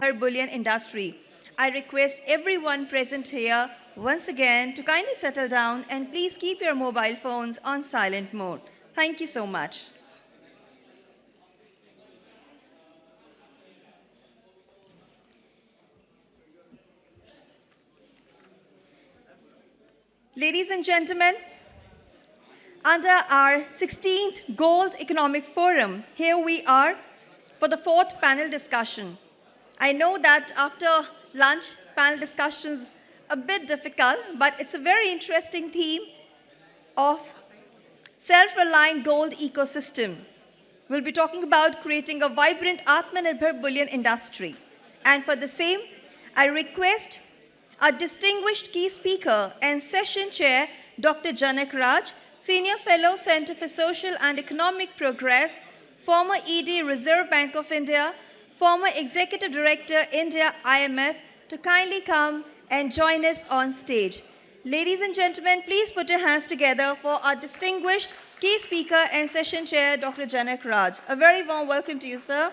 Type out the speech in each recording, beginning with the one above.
Atmanirbhar Bullion industry. I request everyone present here once again to kindly settle down and please keep your mobile phones on silent mode. Thank you so much. Ladies and gentlemen, under our 16th Gold Economic Forum, here we are for the fourth panel discussion. I know that after lunch, panel discussions a bit difficult, but it's a very interesting theme of self-reliant gold ecosystem. We'll be talking about creating a vibrant Atmanirbhar Bullion industry. And for the same, I request our distinguished key speaker and session chair, Dr. Janak Raj, Senior Fellow, Center for Social and Economic Progress, former ED, Reserve Bank of India, former Executive Director, India IMF, to kindly come and join us on stage. Ladies and gentlemen, please put your hands together for our distinguished key speaker and session chair, Dr. Janak Raj. A very warm welcome to you, sir.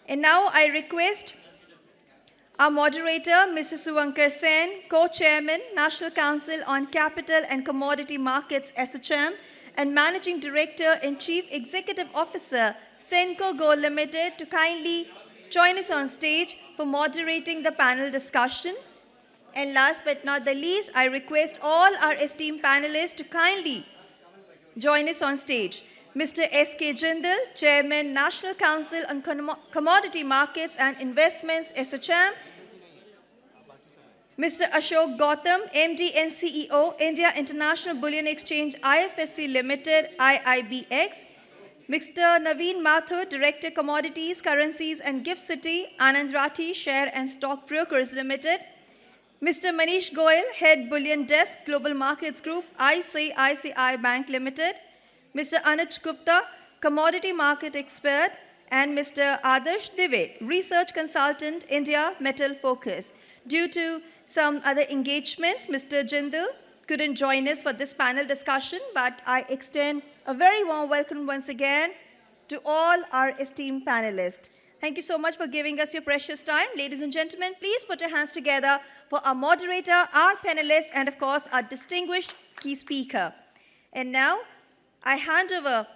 And now I request our moderator, Mr. Suvankar Sen, Co-Chairman, National Council on Capital and Commodity Markets, ASSOCHAM, and Managing Director and Chief Executive Officer, Senco Gold Limited, to kindly join us on stage for moderating the panel discussion. And last but not the least, I request all our esteemed panelists to kindly join us on stage. Mr. S.K. Jindal, Chairman, National Council on Commodity Markets and Investments, ASSOCHAM. Mr. Ashok Gautam, MD and CEO, India International Bullion Exchange, IFSC Limited, IIBX. Mr. Naveen Mathur, Director, Commodities, Currencies and Gift City, Anand Rathi, Share and Stock Brokers Limited. Mr. Manish Goyal, Head Bullion Desk, Global Markets Group, ICICI Bank Limited. Mr. Anuj Gupta, Commodity Market Expert, and Mr. Adarsh Dive, Research Consultant, India Metal Focus. Due to some other engagements, Mr. Jindal couldn't join us for this panel discussion, but I extend a very warm welcome once again to all our esteemed panelists. Thank you so much for giving us your precious time. Ladies and gentlemen, please put your hands together for our moderator, our panelist, and of course, our distinguished key speaker. And now, I hand over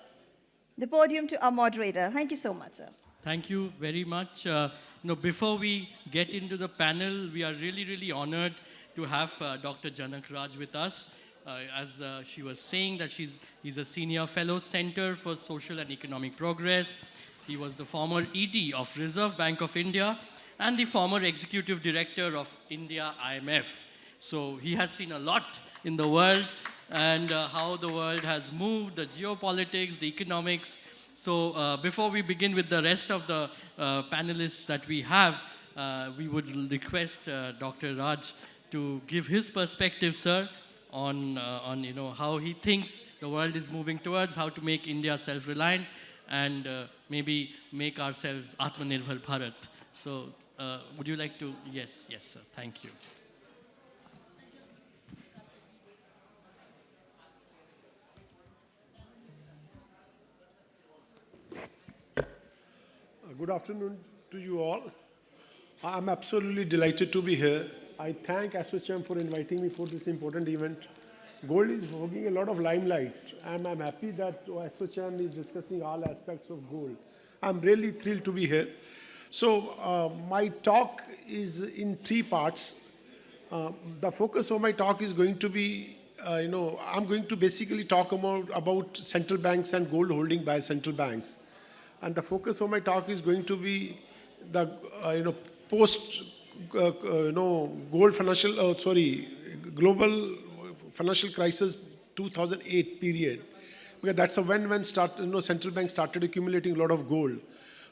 the podium to our moderator. Thank you so much, sir. Thank you very much. Before we get into the panel, we are really, really honored to have Dr. Janak Raj with us. As she was saying, that he's a Senior Fellow, Center for Social and Economic Progress. He was the former ED of Reserve Bank of India and the former Executive Director of India IMF. So he has seen a lot in the world and how the world has moved, the geopolitics, the economics. So before we begin with the rest of the panelists that we have, we would request Dr. Raj to give his perspective, sir, on how he thinks the world is moving towards, how to make India self-reliant, and maybe make ourselves Atmanirbhar Bharat. So would you like to? Yes, sir. Thank you. Good afternoon to you all. I'm absolutely delighted to be here. I thank ASSOCHAM for inviting me for this important event. Gold is hogging a lot of limelight, and I'm happy that ASSOCHAM is discussing all aspects of gold. I'm really thrilled to be here. So my talk is in three parts. The focus of my talk is going to be, I'm going to basically talk about central banks and gold holding by central banks. And the focus of my talk is going to be the, gold financial, global financial crisis 2008 period. Because that's when central banks started accumulating a lot of gold.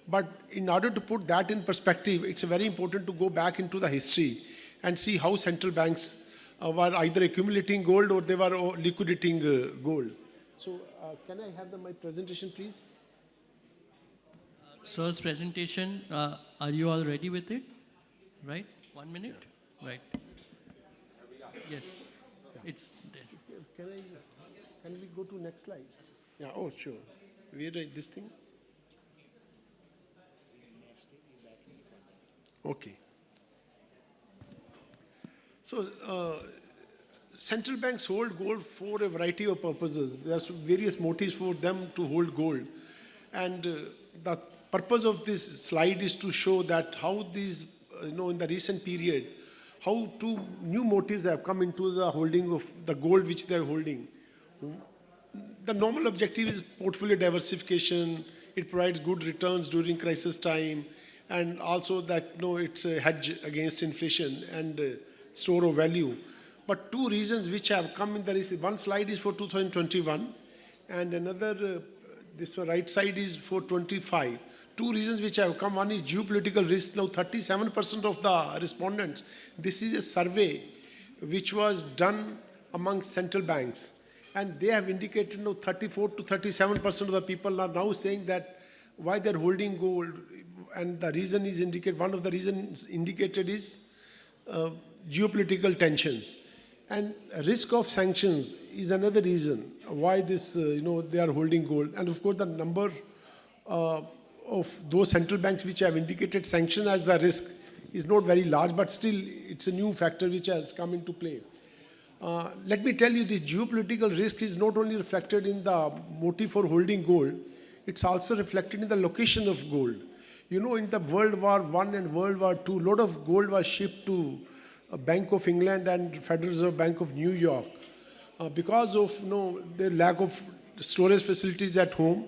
But in order to put that in perspective, it's very important to go back into the history and see how central banks were either accumulating gold or they were liquidating gold. So can I have my presentation, please? Sir's presentation, are you all ready with it? Right? 1 minute? Yeah. Right. Yes. Yeah. It's there. Can we go to next slide? Yeah, oh, sure. Where is this thing? Okay. So, central banks hold gold for a variety of purposes. There are various motives for them to hold gold. And the purpose of this slide is to show that how these, in the recent period, how two new motives have come into the holding of the gold which they are holding. The normal objective is portfolio diversification. It provides good returns during crisis time, and also that it's a hedge against inflation and store of value. But two reasons which have come in the recent, one slide is for 2021, and another, this right side is for 25. Two reasons which have come. One is geopolitical risk. Now 37% of the respondents. This is a survey which was done among central banks. And they have indicated now 34 to 37% of the people are now saying that why they're holding gold. And the reason is indicated, one of the reasons indicated is geopolitical tensions. And risk of sanctions is another reason why this, they are holding gold. And of course, the number of those central banks which have indicated sanction as the risk is not very large, but still it's a new factor which has come into play. Let me tell you, this geopolitical risk is not only reflected in the motive for holding gold, it's also reflected in the location of gold. In the World War I and World War II, a lot of gold was shipped to Bank of England and Federal Reserve Bank of New York because of the lack of storage facilities at home,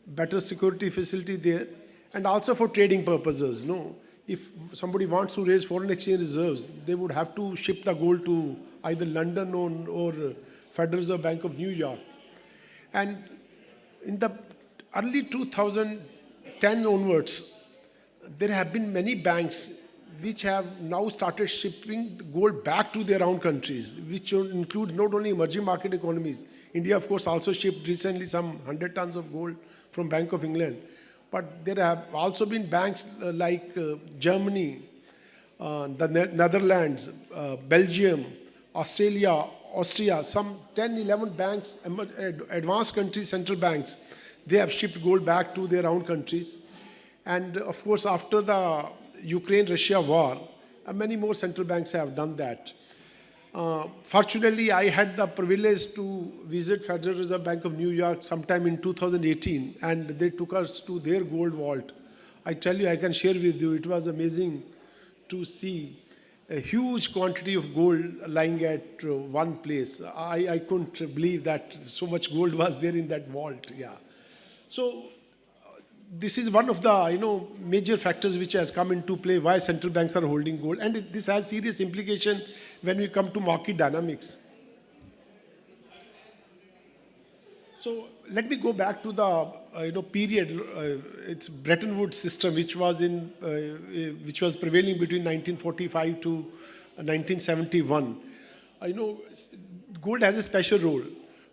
better security facility there, and also for trading purposes. If somebody wants to raise foreign exchange reserves, they would have to ship the gold to either London or Federal Reserve Bank of New York. And in the early 2010 onwards, there have been many banks which have now started shipping gold back to their own countries, which include not only emerging market economies. India, of course, also shipped recently some 100 tons of gold from Bank of England. But there have also been banks like Germany, the Netherlands, Belgium, Australia, Austria, some 10, 11 banks, advanced countries, central banks, they have shipped gold back to their own countries. And of course, after the Ukraine-Russia war, many more central banks have done that. Fortunately, I had the privilege to visit Federal Reserve Bank of New York sometime in 2018, and they took us to their gold vault. I tell you, I can share with you, it was amazing to see a huge quantity of gold lying at one place. I couldn't believe that so much gold was there in that vault. Yeah. So this is one of the major factors which has come into play why central banks are holding gold, and this has serious implication when we come to market dynamics. So let me go back to the period. It's Bretton Woods system, which was prevailing between 1945 to 1971. Gold has a special role.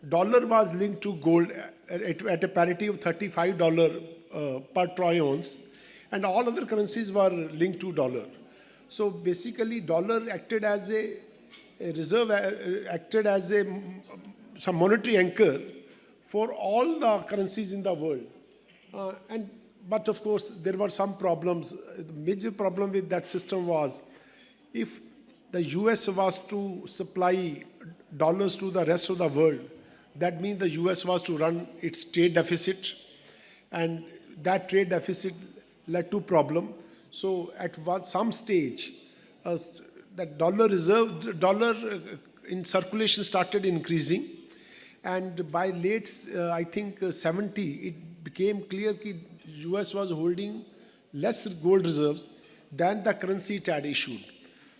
Dollar was linked to gold at a parity of $35 per troy ounce, and all other currencies were linked to dollar. So basically, dollar acted as a reserve, acted as some monetary anchor for all the currencies in the world. But of course, there were some problems. The major problem with that system was if the US was to supply dollars to the rest of the world, that means the US was to run its trade deficit, and that trade deficit led to problem. So at some stage, that dollar in circulation started increasing, and by late, I think 70, it became clear that US was holding less gold reserves than the currency it had issued.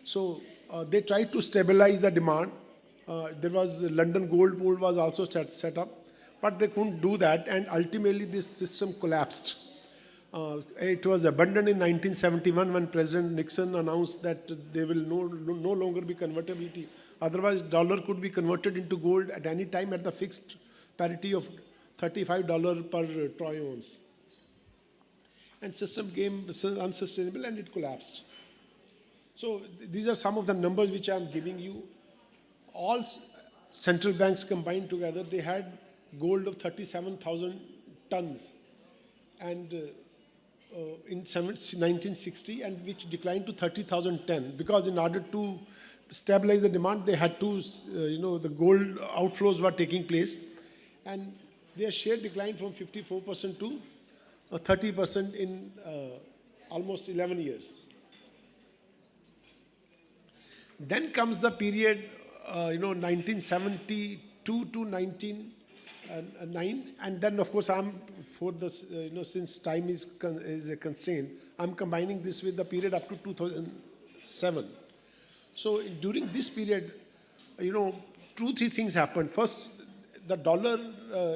So they tried to stabilize the demand. There was London Gold Pool was also set up, but they couldn't do that, and ultimately this system collapsed. It was abandoned in 1971 when President Nixon announced that there will no longer be convertibility. Otherwise, dollar could be converted into gold at any time at the fixed parity of $35 per troy ounce. And system became unsustainable and it collapsed. So these are some of the numbers which I am giving you. All central banks combined together, they had gold of 37,000 tons. And in 1960, and which declined to 30,010, because in order to stabilize the demand, they had to, the gold outflows were taking place, and their share declined from 54% to 30% in almost 11 years. Then comes the period, 1972 to 1909, and then of course I'm for this, since time is a constraint, I'm combining this with the period up to 2007. So during this period, 2-3 things happened. First, the dollar,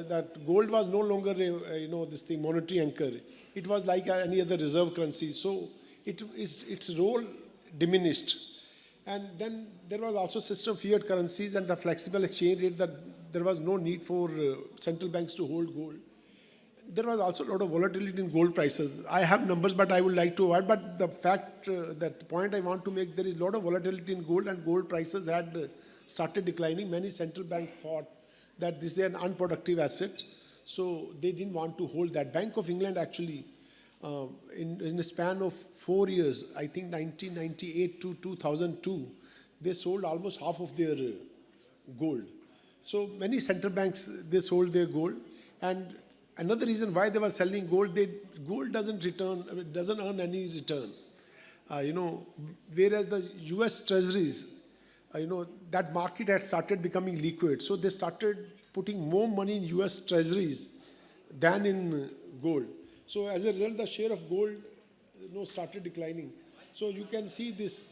that gold was no longer this thing monetary anchor. It was like any other reserve currency. So its role diminished. And then there was also system fiat currencies and the flexible exchange rate, that there was no need for central banks to hold gold. There was also a lot of volatility in gold prices. I have numbers, but I would like to avoid. But the fact, that point I want to make, there is a lot of volatility in gold, and gold prices had started declining. Many central banks thought that this is an unproductive asset, so they didn't want to hold that. Bank of England actually, in a span of 4 years, I think 1998 to 2002, they sold almost half of their gold. So many central banks, they sold their gold. And another reason why they were selling gold, gold doesn't earn any return. Whereas the US treasuries, that market had started becoming liquid. So they started putting more money in US treasuries than in gold. So as a result, the share of gold, started declining. So you can see this.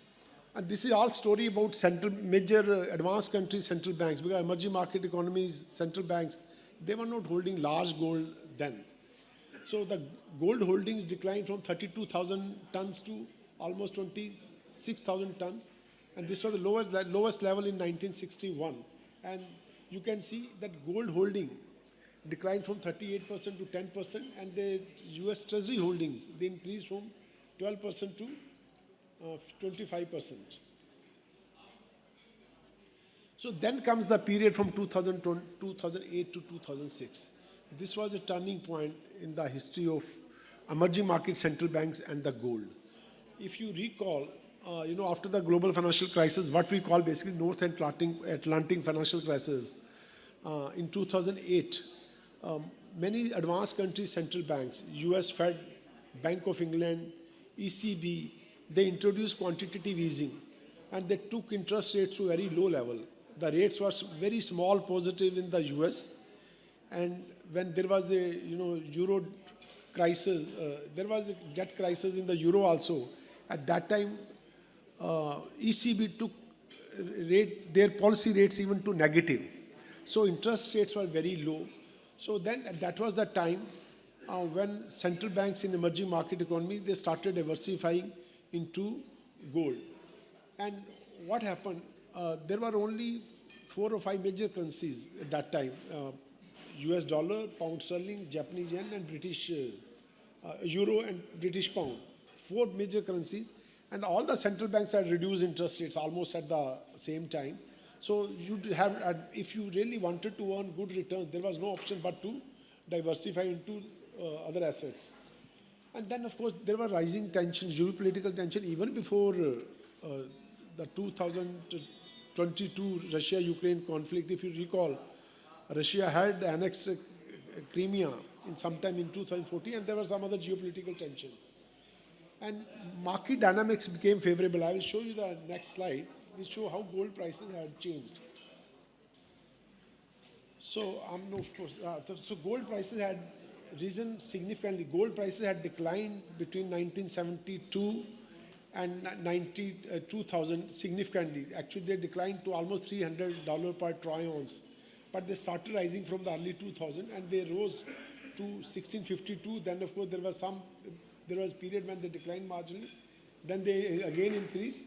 And this is all story about major advanced countries' central banks, because emerging market economies, central banks, they were not holding large gold then. So the gold holdings declined from 32,000 tons to almost 26,000 tons. And this was the lowest level in 1961. And you can see that gold holding declined from 38% to 10%, and the US Treasury holdings, they increased from 12% to 25%. So then comes the period from 2008 to 2006. This was a turning point in the history of emerging market central banks and the gold. If you recall, after the global financial crisis, what we call basically North Atlantic financial crisis, in 2008, many advanced countries' central banks, US Fed, Bank of England, ECB, they introduced quantitative easing, and they took interest rates to a very low level. The rates were very small positive in the US, and when there was a euro crisis, there was a debt crisis in the euro also. At that time, ECB took their policy rates even to negative. So interest rates were very low. So then that was the time when central banks in emerging market economy, they started diversifying into gold. And what happened? There were only 4 or 5 major currencies at that time: US dollar, pound sterling, Japanese yen, and British euro and British pound. 4 major currencies, and all the central banks had reduced interest rates almost at the same time. So if you really wanted to earn good returns, there was no option but to diversify into other assets. And then, of course, there were rising tensions, geopolitical tension, even before the 2022 Russia-Ukraine conflict. If you recall, Russia had annexed Crimea sometime in 2014, and there were some other geopolitical tensions. And market dynamics became favorable. I will show you the next slide, which show how gold prices had changed. So, so gold prices had risen significantly. Gold prices had declined between 1972 and 2000 significantly. Actually, they declined to almost $300 per troy ounce. But they started rising from the early 2000s, and they rose to 1652. Then, of course, there was a period when they declined marginally. Then they again increased.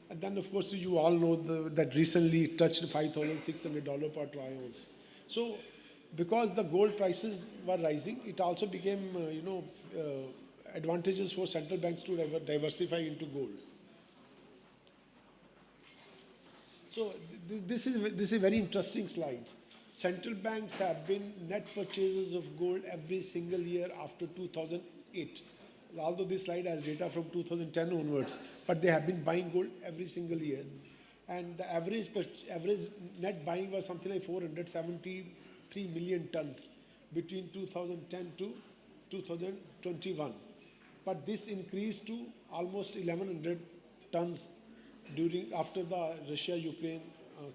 And then, of course, you all know that recently it touched $5,600 per troy ounce. So, because the gold prices were rising, it also became, advantages for central banks to diversify into gold. So, this is a very interesting slide. Central banks have been net purchasers of gold every single year after 2008. although this slide has data from 2010 onwards, but they have been buying gold every single year. And the average net buying was something like 473 million tons between 2010 to 2021. But this increased to almost 1100 tons after the Russia-Ukraine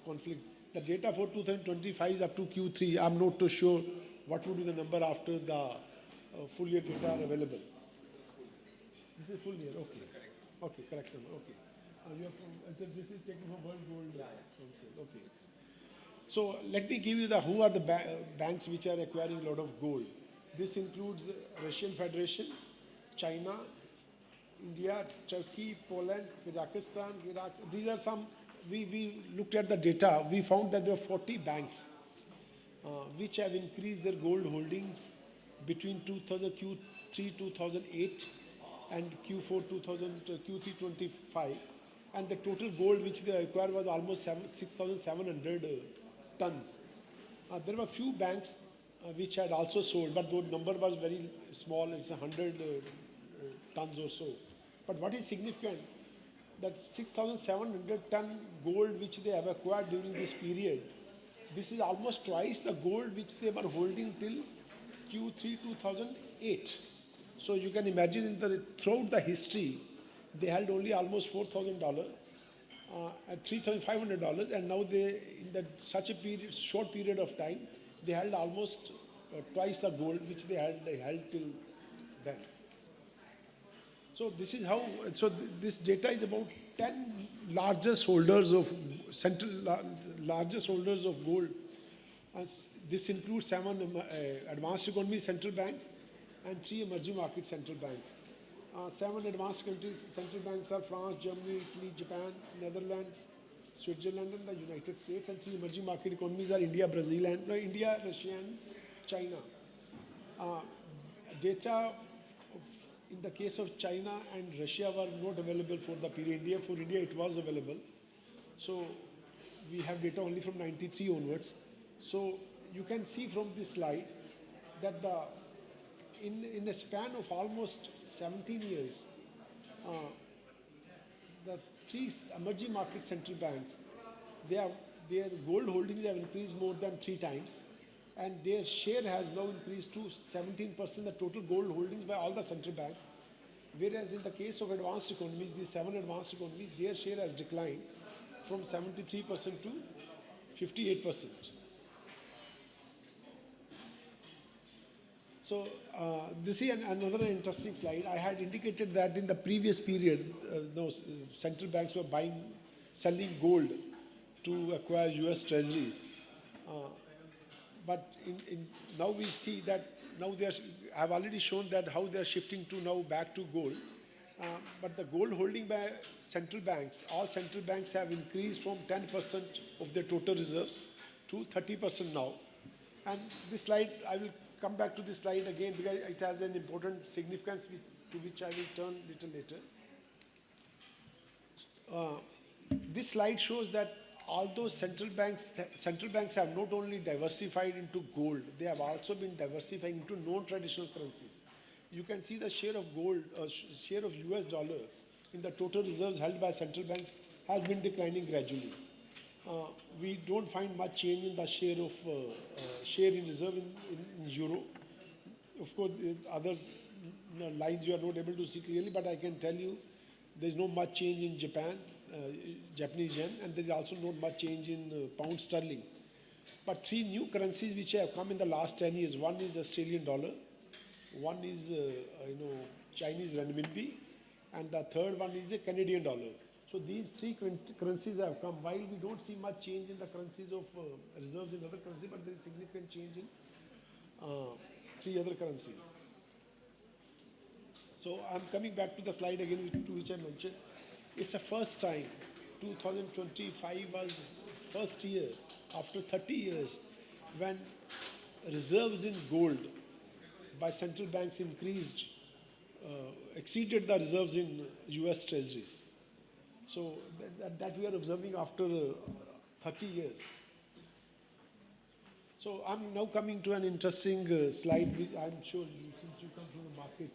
conflict. The data for 2025 is up to Q3. I'm not too sure what would be the number after the full year data are available. This is full year, okay. Okay, correct number, okay. You are from, this is taken from World Gold Council, okay. So let me give you who are the banks which are acquiring a lot of gold. This includes Russian Federation, China, India, Turkey, Poland, Kazakhstan, Iraq. These are some, we looked at the data, we found that there are 40 banks which have increased their gold holdings between Q3 2008 and Q3 25. And the total gold which they acquired was almost 6,700 tons. There were few banks which had also sold, but the number was very small, it's 100 tons or so. But what is significant, that 6,700 ton gold which they have acquired during this period, this is almost twice the gold which they were holding till Q3 2008. So you can imagine throughout the history, they held only almost $4,000 and $3,500, and now they, in such a short period of time, they held almost twice the gold which they held till then. So this is how. So this data is about 10 largest holders of largest holders of gold. This includes 7 advanced economy central banks and 3 emerging market central banks. 7 advanced countries central banks are France, Germany, Italy, Japan, Netherlands, Switzerland, and the United States. And 3 emerging market economies are India, Brazil, and India, Russia, and China. Data in the case of China and Russia were not available for the period. For India, it was available. So we have data only from 93 onwards. So you can see from this slide that in a span of almost 17 years, the 3 emerging market central banks, their gold holdings have increased more than 3 times, and their share has now increased to 17%, the total gold holdings by all the central banks. Whereas in the case of advanced economies, these 7 advanced economies, their share has declined from 73% to 58%. So this is another interesting slide. I had indicated that in the previous period, central banks were selling gold to acquire US treasuries. But now we see that now I've already shown that how they are shifting to now back to gold. But the gold holding by central banks, all central banks have increased from 10% of their total reserves to 30% now. And this slide, I will come back to this slide again because it has an important significance to which I will turn a little later. This slide shows that although central banks have not only diversified into gold, they have also been diversifying into non-traditional currencies. You can see the share of gold, share of US dollar in the total reserves held by central banks has been declining gradually. We don't find much change in the share in reserve in euro. Of course, other lines you are not able to see clearly, but I can tell you there is not much change in Japanese yen, and there is also not much change in pound sterling. But 3 new currencies which have come in the last 10 years. One is Australian dollar, one is Chinese renminbi, and the third one is a Canadian dollar. So these 3 currencies have come. While we don't see much change in the currencies of reserves in other currencies, but there is significant change in 3 other currencies. So I'm coming back to the slide again to which I mentioned. It's the first time, 2025 was first year after 30 years when reserves in gold by central banks exceeded the reserves in US treasuries. So that we are observing after 30 years. So I'm now coming to an interesting slide, which I'm sure since you come from the market,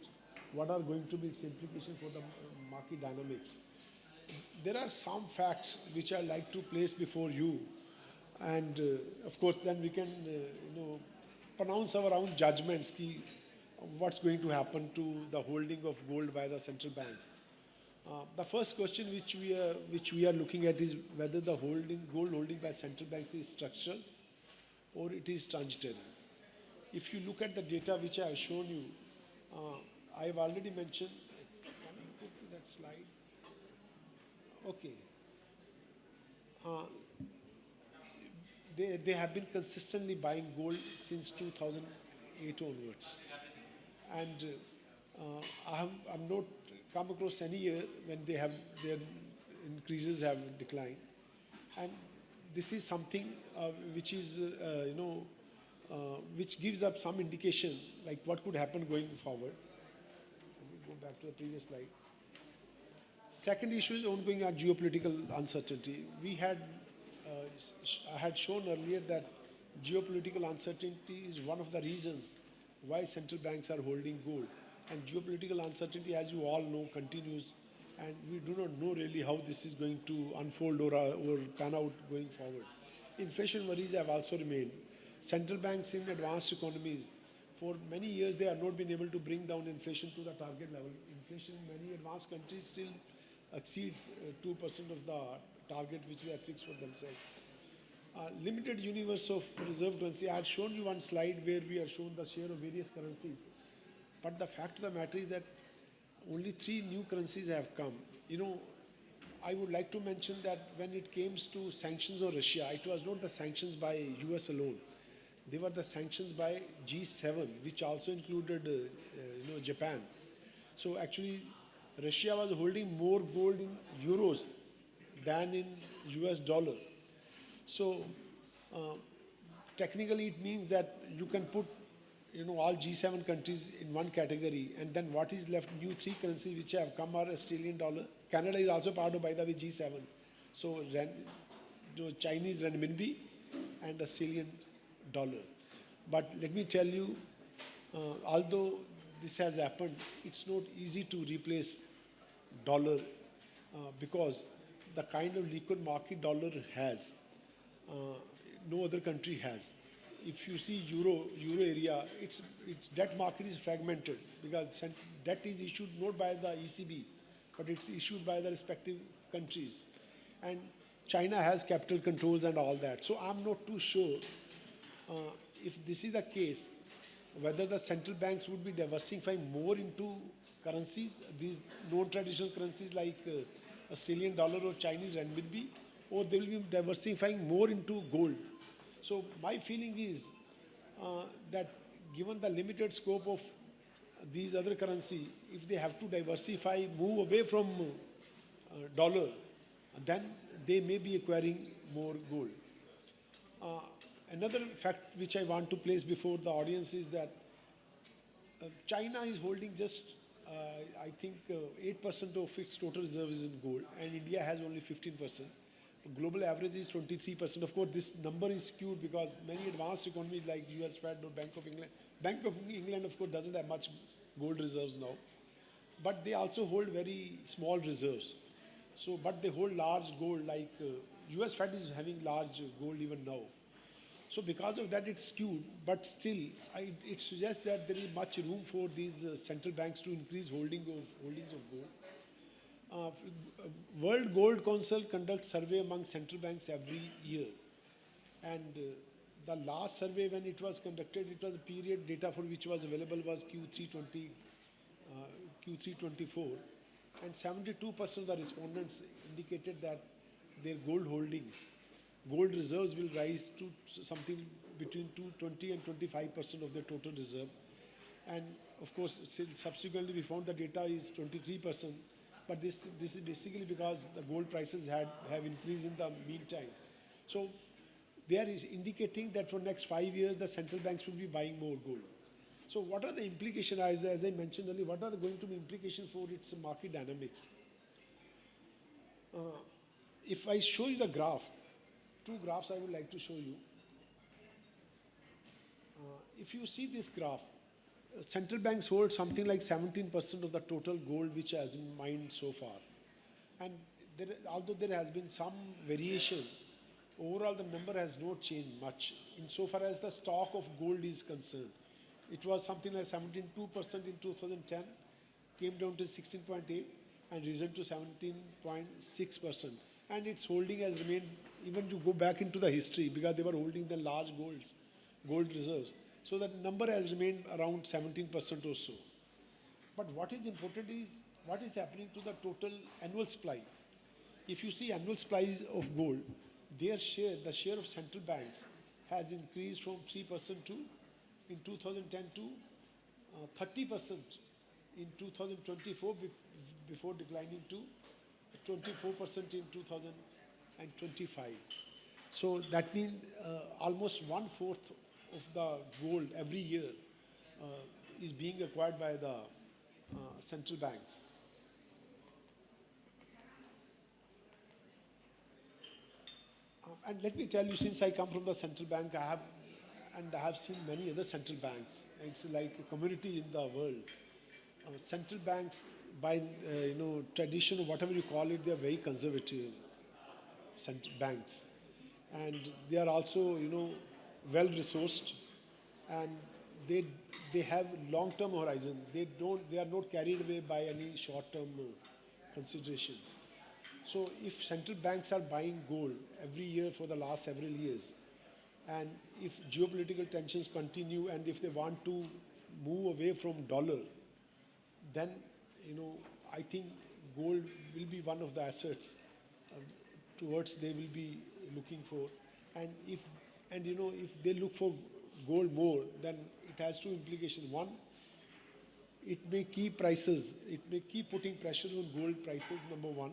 what are going to be its implications for the market dynamics. There are some facts which I like to place before you, and of course, then we can, pronounce our own judgments. What's going to happen to the holding of gold by the central banks. The first question which we are looking at is whether the gold holding by central banks is structural or it is transitory. If you look at the data which I have shown you, I have already mentioned. Can I go to that slide? Okay. They have been consistently buying gold since 2008 onwards. And I'm not come across any year when their increases have declined. And this is something which is, which gives up some indication like what could happen going forward. Let me go back to the previous slide. Second issue is ongoing geopolitical uncertainty. I had shown earlier that geopolitical uncertainty is one of the reasons why central banks are holding gold. And geopolitical uncertainty, as you all know, continues, and we do not know really how this is going to unfold or pan out going forward. Inflation worries have also remained. Central banks in advanced economies, for many years, they have not been able to bring down inflation to the target level. Inflation in many advanced countries still exceeds 2% of the target which they have fixed for themselves. Limited universe of reserve currency. I had shown you one slide where we have shown the share of various currencies. But the fact of the matter is that only 3 new currencies have come. I would like to mention that when it came to sanctions on Russia, it was not the sanctions by US alone. They were the sanctions by G7, which also included Japan. So actually, Russia was holding more gold in euros than in US dollar. So technically, it means that you can put all G7 countries in one category, and then what is left, new 3 currencies which have come are Australian dollar. Canada is also part of, by the way, G7. So Chinese renminbi and Australian dollar. But let me tell you, although this has happened, it's not easy to replace dollar because the kind of liquid market dollar has, no other country has. If you see euro area, its debt market is fragmented because debt is issued not by the ECB, but it's issued by the respective countries. And China has capital controls and all that. So I'm not too sure if this is the case, whether the central banks would be diversifying more into currencies, these non-traditional currencies like Australian dollar or Chinese renminbi, or they will be diversifying more into gold. So my feeling is that given the limited scope of these other currency, if they have to diversify, move away from dollar, then they may be acquiring more gold. Another fact which I want to place before the audience is that China is holding just, I think, 8% of its total reserves in gold, and India has only 15%. Global average is 23%. Of course, this number is skewed because many advanced economies like US Fed or Bank of England, of course, doesn't have much gold reserves now. But they also hold very small reserves. So, but they hold large gold, like US Fed is having large gold even now. So because of that, it's skewed, but still, it suggests that there is much room for these central banks to increase holdings of gold. World Gold Council conducts survey among central banks every year. And the last survey when it was conducted, it was a period data for which was available was Q324. And 72% of the respondents indicated that their gold holdings, gold reserves will rise to something between 20 and 25% of their total reserve. And of course, subsequently we found the data is 23%. But this is basically because the gold prices have increased in the meantime. So they are indicating that for next 5 years, the central banks will be buying more gold. So what are the implications, as I mentioned earlier, what are going to be implications for its market dynamics? If I show you the graph, 2 graphs I would like to show you. If you see this graph, central banks hold something like 17% of the total gold which has been mined so far. And although there has been some variation, overall the number has not changed much insofar as the stock of gold is concerned. It was something like 17.2% in 2010, came down to 16.8 and risen to 17.6%. And its holding has remained, even to go back into the history, because they were holding the large gold reserves. So that number has remained around 17% or so. But what is important is what is happening to the total annual supply. If you see annual supplies of gold, their share, the share of central banks, has increased from 3% to, in 2010 to 30% in 2024 before declining to 24% in 2025. So that means almost 1/4 of the gold every year is being acquired by the central banks. And let me tell you, since I come from the central bank, I have seen many other central banks. It's like a community in the world. Central banks, by tradition or whatever you call it, they are very conservative central banks, and they are also well resourced, and they have long-term horizon. They are not carried away by any short-term considerations. So if central banks are buying gold every year for the last several years, and if geopolitical tensions continue, and if they want to move away from dollar, then I think gold will be one of the assets towards they will be looking for. And if they look for gold more, then it has two implications. One, it may keep putting pressure on gold prices, number one.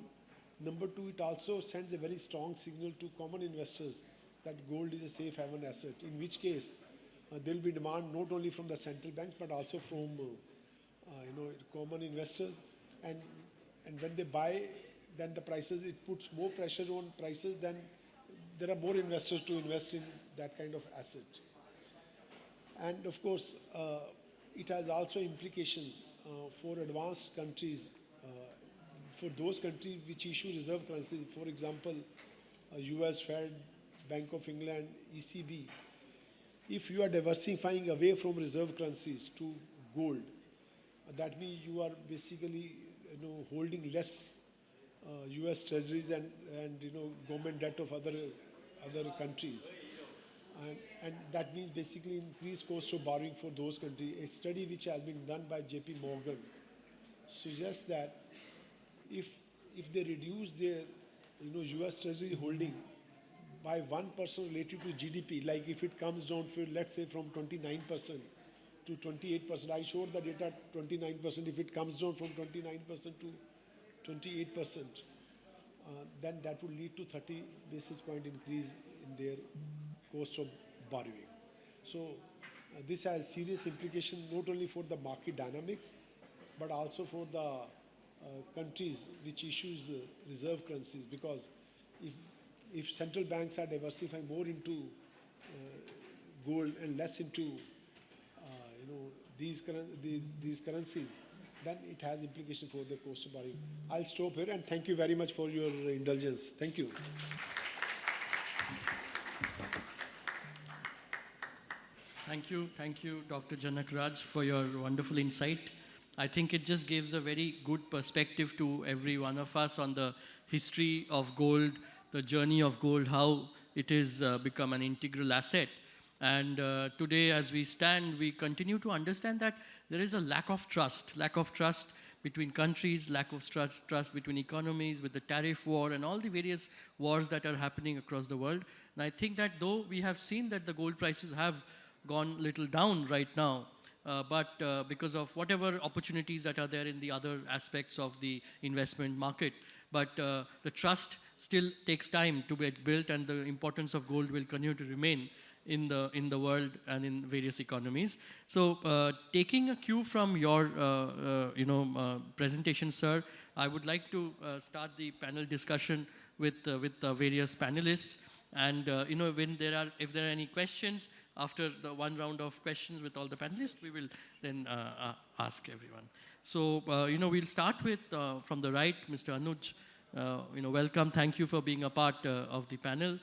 Number two, it also sends a very strong signal to common investors that gold is a safe haven asset, in which case there will be demand not only from the central bank but also from common investors. And when they buy, then the prices, it puts more pressure on prices, then there are more investors to invest in that kind of asset. And of course, it has also implications for advanced countries, for those countries which issue reserve currencies, for example, US Fed, Bank of England, ECB. If you are diversifying away from reserve currencies to gold, that means you are basically holding less US treasuries and government debt of other countries. And that means basically increased cost of borrowing for those countries. A study which has been done by JP Morgan suggests that if they reduce their US Treasury holding by 1% related to GDP, like if it comes down, let's say from 29% to 28%, I showed the data 29%, if it comes down from 29% to 28%, then that would lead to 30 basis point increase in their cost of borrowing. So this has serious implications not only for the market dynamics, but also for the countries which issues reserve currencies, because if central banks are diversifying more into gold and less into these currencies, then it has implications for the cost of borrowing. I'll stop here and thank you very much for your indulgence. Thank you. Thank you, Dr. Janak Raj, for your wonderful insight. I think it just gives a very good perspective to every one of us on the history of gold, the journey of gold, how it has become an integral asset. And today, as we stand, we continue to understand that there is a lack of trust between countries, lack of trust between economies, with the tariff war and all the various wars that are happening across the world. And I think that though we have seen that the gold prices have gone little down right now, but because of whatever opportunities that are there in the other aspects of the investment market. But the trust still takes time to be built, and the importance of gold will continue to remain in the world and in various economies. So taking a cue from your presentation, sir, I would like to start the panel discussion with the various panelists. And when if there are any questions after the one round of questions with all the panelists, we will then ask everyone. So we'll start with from the right, Mr. Anuj. Welcome. Thank you for being a part of the panel.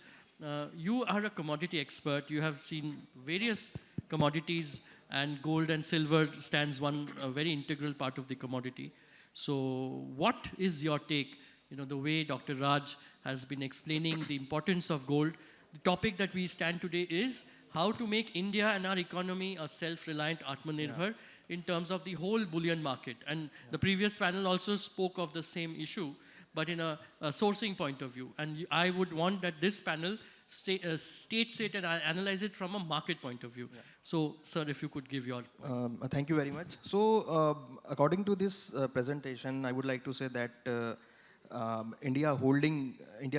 You are a commodity expert. You have seen various commodities, and gold and silver stands one very integral part of the commodity. So what is your take? The way Dr. Raj has been explaining the importance of gold. The topic that we stand today is how to make India and our economy a self-reliant Atmanirbhar in terms of the whole bullion market. And the previous panel also spoke of the same issue, but in a sourcing point of view. And I would want that this panel states it and analyze it from a market point of view. So, sir, if you could give your point. Thank you very much. So, according to this presentation, I would like to say that India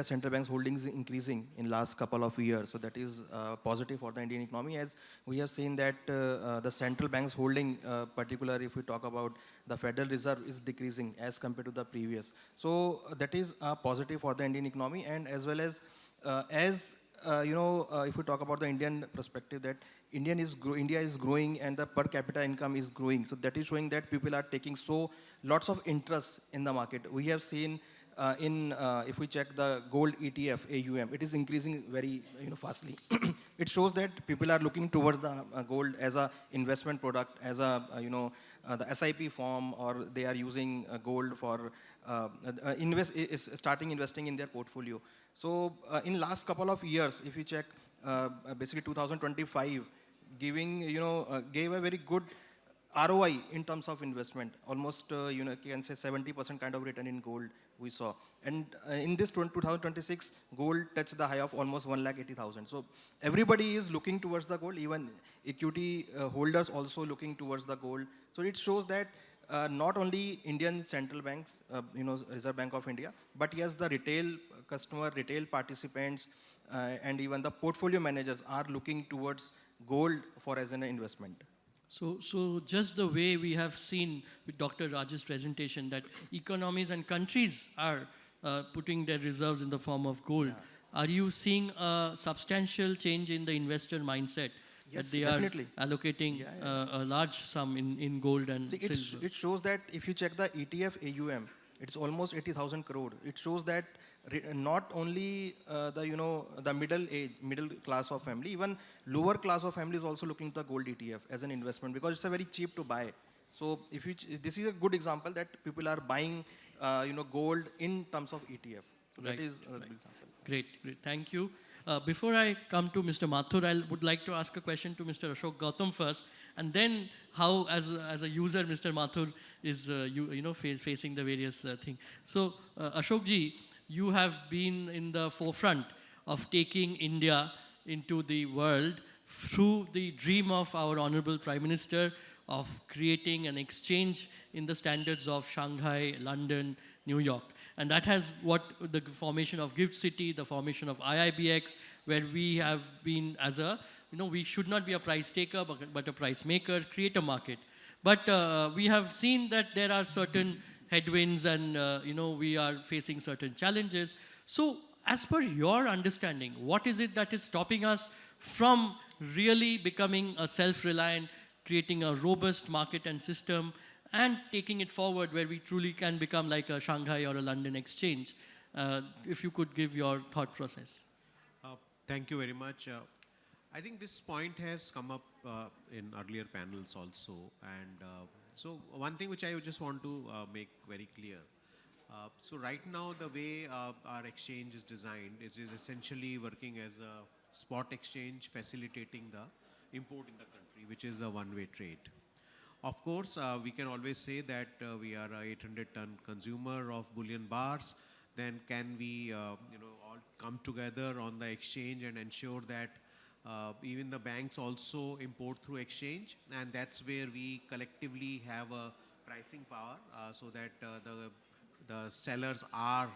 central bank's holdings increasing in last couple of years. So that is positive for the Indian economy, as we have seen that the central bank's holding, particularly if we talk about the Federal Reserve, is decreasing as compared to the previous. So that is positive for the Indian economy, and as well as if we talk about the Indian perspective, that India is growing and the per capita income is growing. So that is showing that people are taking lots of interest in the market. We have seen if we check the gold ETF AUM, it is increasing very fastly. It shows that people are looking towards the gold as a investment product, as a the SIP form, or they are using gold for starting investing in their portfolio. So in last couple of years, if you check, basically 2025 gave a very good ROI in terms of investment. Almost you can say 70% kind of return in gold we saw. And in this 2026, gold touched the high of almost 1,80,000. So everybody is looking towards the gold, even equity holders also looking towards the gold. So it shows that not only Indian central banks, Reserve Bank of India, but yes, the retail customer, retail participants, and even the portfolio managers are looking towards gold for as an investment. So just the way we have seen with Dr. Raj's presentation that economies and countries are putting their reserves in the form of gold, are you seeing a substantial change in the investor mindset? Yes, that they definitely are allocating a large sum in gold and silver? It shows that if you check the ETF AUM, it's almost 80,000 crore. It shows that not only the middle class of family, even lower class of family is also looking to the gold ETF as an investment, because it's a very cheap to buy. So this is a good example that people are buying gold in terms of ETF. So that is a good example. Great. Thank you. Before I come to Mr. Mathur, I would like to ask a question to Mr. Ashok Gautam first, and then how, as a user, Mr. Mathur is facing the various things. So, Ashok ji, you have been in the forefront of taking India into the world through the dream of our Honorable Prime Minister of creating an exchange in the standards of Shanghai, London, New York. And that has what the formation of Gift City, the formation of IIBX, where we have been as we should not be a price taker, but a price maker, create a market. But we have seen that there are certain headwinds and, we are facing certain challenges. So as per your understanding, what is it that is stopping us from really becoming a self-reliant, creating a robust market and system, and taking it forward where we truly can become like a Shanghai or a London exchange? If you could give your thought process. Thank you very much. I think this point has come up in earlier panels also. And so one thing which I just want to make very clear. So right now, the way our exchange is designed is essentially working as a spot exchange, facilitating the import in the country, which is a one-way trade. Of course, we can always say that we are a 800-ton consumer of bullion bars. Then can we, all come together on the exchange and ensure that even the banks also import through exchange, and that's where we collectively have a pricing power, so that the sellers are,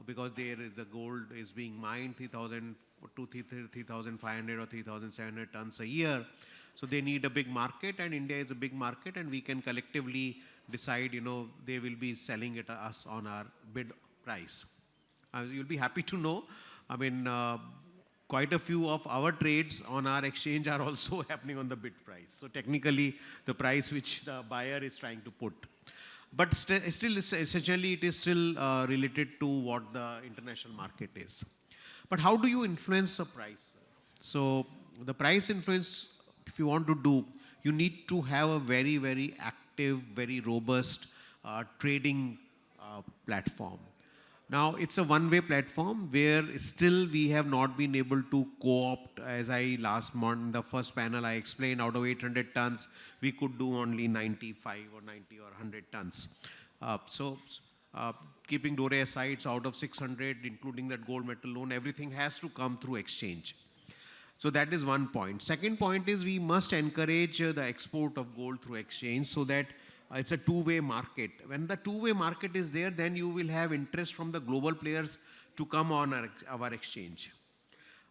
because the gold is being mined 3,000 to 3,500 or 3,700 tons a year. So they need a big market, and India is a big market, and we can collectively decide, they will be selling it to us on our bid price. You'll be happy to know, quite a few of our trades on our exchange are also happening on the bid price. So technically, the price which the buyer is trying to put. But still, essentially, it is still related to what the international market is. But how do you influence the price? So the price influence, if you want to do, you need to have a very, very active, very robust trading platform. Now, it's a one-way platform where still we have not been able to co-opt, as I last month, the first panel I explained, out of 800 tons, we could do only 95 or 90 or 100 tons. Keeping Dore aside, so out of 600, including that gold metal loan, everything has to come through exchange. So that is one point. Second point is we must encourage the export of gold through exchange so that it's a two-way market. When the two-way market is there, then you will have interest from the global players to come on our exchange.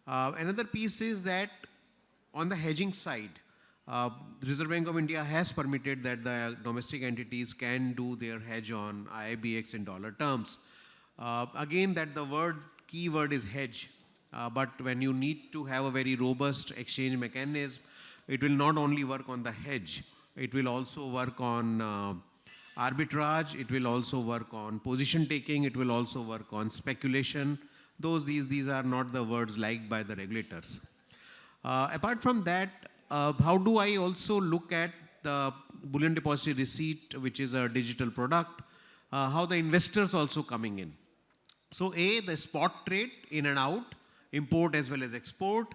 Another piece is that on the hedging side, the Reserve Bank of India has permitted that the domestic entities can do their hedge on IIBX in dollar terms. Again, that the key word is hedge. But when you need to have a very robust exchange mechanism, it will not only work on the hedge, it will also work on arbitrage, it will also work on position taking, it will also work on speculation. These are not the words liked by the regulators. Apart from that, how do I also look at the bullion depository receipt, which is a digital product, how the investors also coming in. So A, the spot trade in and out, import as well as export.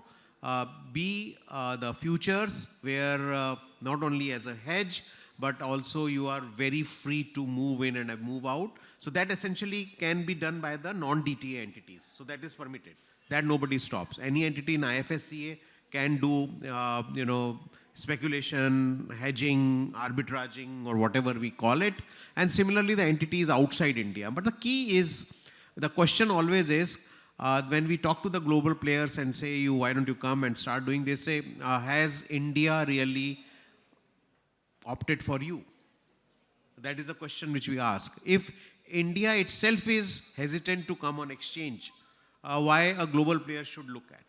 B, the futures, where not only as a hedge, but also you are very free to move in and move out. So that essentially can be done by the non-DTA entities. So that is permitted. That nobody stops. Any entity in IFSCA can do, speculation, hedging, arbitraging, or whatever we call it. And similarly, the entities outside India. But the key is, the question always is, when we talk to the global players and say, why don't you come and start doing this, say, has India really opted for you? That is a question which we ask. If India itself is hesitant to come on exchange, why a global player should look at?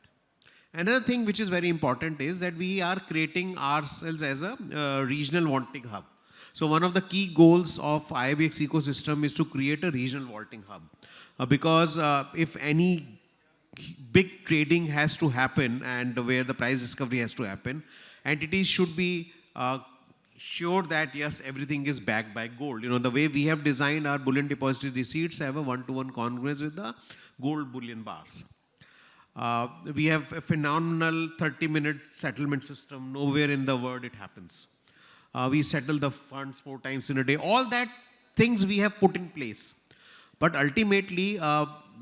Another thing which is very important is that we are creating ourselves as a regional vaulting hub. So one of the key goals of IIBX ecosystem is to create a regional vaulting hub. Because if any big trading has to happen and where the price discovery has to happen, entities should be sure that yes, everything is backed by gold. The way we have designed our bullion depository receipts have a one-to-one congruence with the gold bullion bars. We have a phenomenal 30-minute settlement system. Nowhere in the world it happens. We settle the funds 4 times in a day. All that things we have put in place. But ultimately,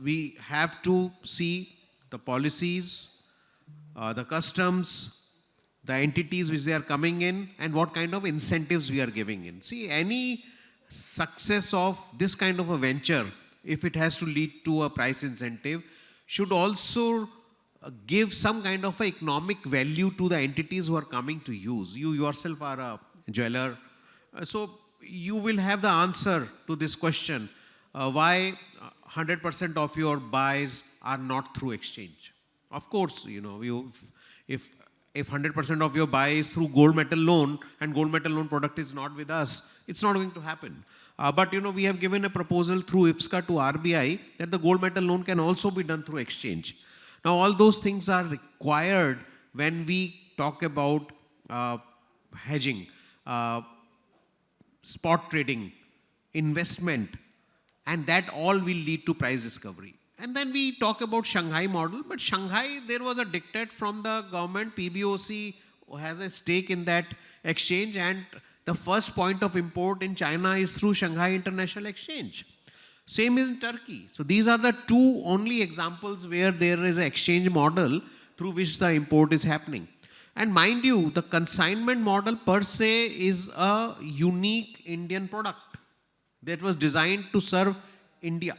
we have to see the policies, the customs, the entities which they are coming in, and what kind of incentives we are giving in. See, any success of this kind of a venture, if it has to lead to a price incentive, should also give some kind of economic value to the entities who are coming to use. You yourself are a jeweler. So you will have the answer to this question. Why 100% of your buys are not through exchange? Of course, if 100% of your buy is through gold metal loan and gold metal loan product is not with us, it's not going to happen. But we have given a proposal through IFSCA to RBI that the gold metal loan can also be done through exchange. Now, all those things are required when we talk about hedging, spot trading, investment, and that all will lead to price discovery. And then we talk about Shanghai model, but Shanghai, there was a diktat from the government. PBOC has a stake in that exchange, and the first point of import in China is through Shanghai International Exchange. Same in Turkey. So these are the 2 only examples where there is an exchange model through which the import is happening. And mind you, the consignment model per se is a unique Indian product that was designed to serve India.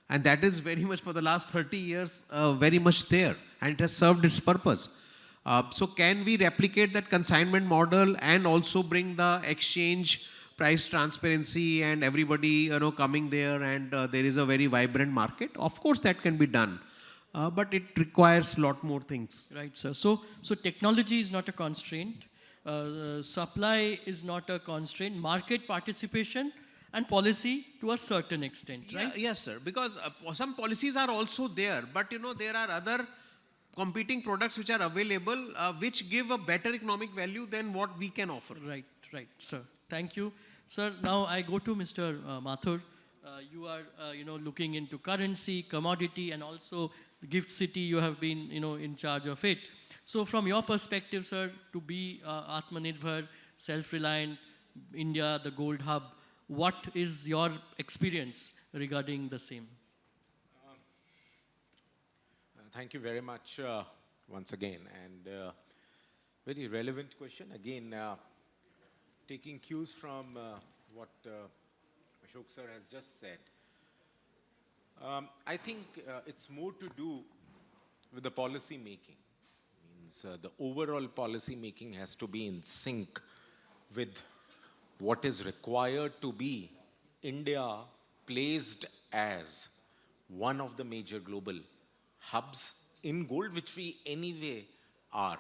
And that is very much for the last 30 years, very much there. And it has served its purpose. So can we replicate that consignment model and also bring the exchange price transparency and everybody coming there and there is a very vibrant market? Of course that can be done. but it requires a lot more things. Right, sir. So technology is not a constraint. Supply is not a constraint. Market participation and policy to a certain extent, right? Yes, sir. Because some policies are also there, but there are other competing products which are available, which give a better economic value than what we can offer. Right, right, sir. Thank you. Sir, now I go to Mr. Mathur. You are, looking into currency, commodity, and also the Gift City, you have been, in charge of it. So from your perspective, sir, to be Atmanirbhar, self-reliant, India, the gold hub, what is your experience regarding the same? Thank you very much once again. And very relevant question. Again, taking cues from what Ashok sir has just said. I think it's more to do with the policy making. Means the overall policy making has to be in sync with what is required to be India placed as one of the major global hubs in gold, which we anyway are.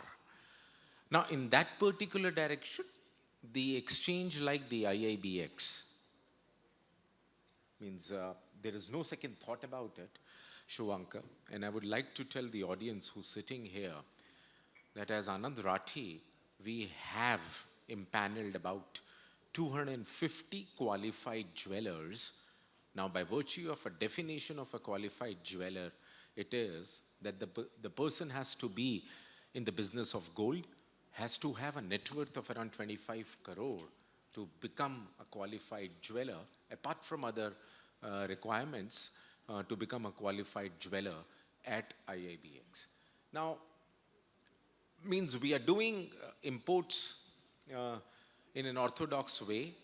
Now, in that particular direction, the exchange like the IIBX means there is no second thought about it, Shivanka. And I would like to tell the audience who's sitting here that as Anand Rathi, we have impaneled about 250 qualified jewelers. Now, by virtue of a definition of a qualified jeweler, it is that the person has to be in the business of gold, has to have a net worth of around 25 crore to become a qualified jeweler, apart from other requirements to become a qualified jeweler at IIBX. Now, means we are doing imports in an orthodox way.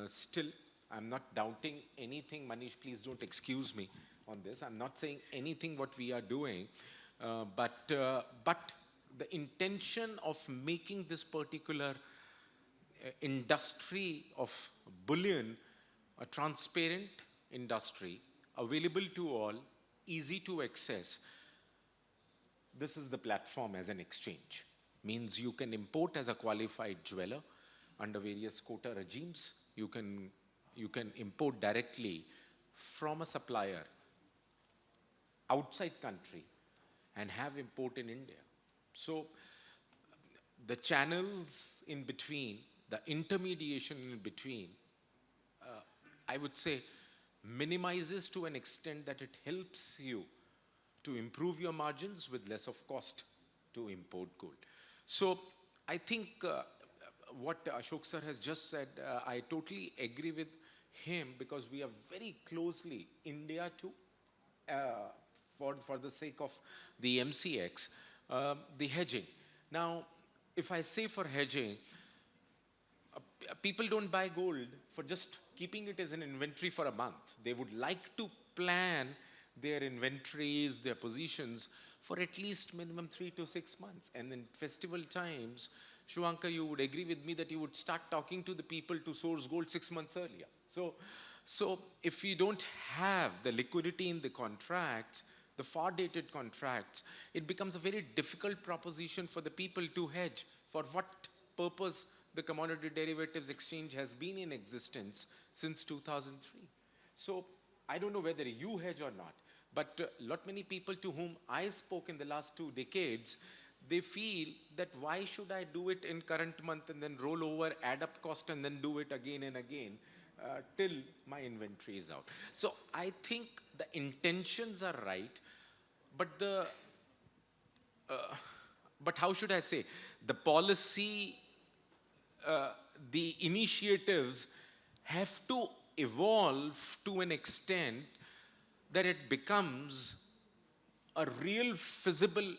Still, I'm not doubting anything. Manish, please don't excuse me on this. I'm not saying anything what we are doing, but the intention of making this particular industry of bullion a transparent industry, available to all, easy to access. This is the platform as an exchange. Means you can import as a qualified jeweler under various quota regimes. You can import directly from a supplier outside country and have import in India. So the channels in between, the intermediation in between, I would say minimizes to an extent that it helps you to improve your margins with less of cost to import gold. So I think what Ashok sir has just said, I totally agree with him, because we are very closely India too, for the sake of the MCX, the hedging. Now, if I say for hedging, people don't buy gold for just keeping it as an inventory for a month. They would like to plan their inventories, their positions for at least minimum 3 to 6 months. And in festival times, Shivanka, you would agree with me that you would start talking to the people to source gold 6 months earlier. So if you don't have the liquidity in the contracts, the far-dated contracts, it becomes a very difficult proposition for the people to hedge. For what purpose the commodity derivatives exchange has been in existence since 2003. So I don't know whether you hedge or not, but lot many people to whom I spoke in the last 2 decades, they feel that why should I do it in current month and then roll over, add up cost and then do it again and again till my inventory is out. So I think the intentions are right, but but how should I say, the policy, the initiatives have to evolve to an extent that it becomes a real feasible,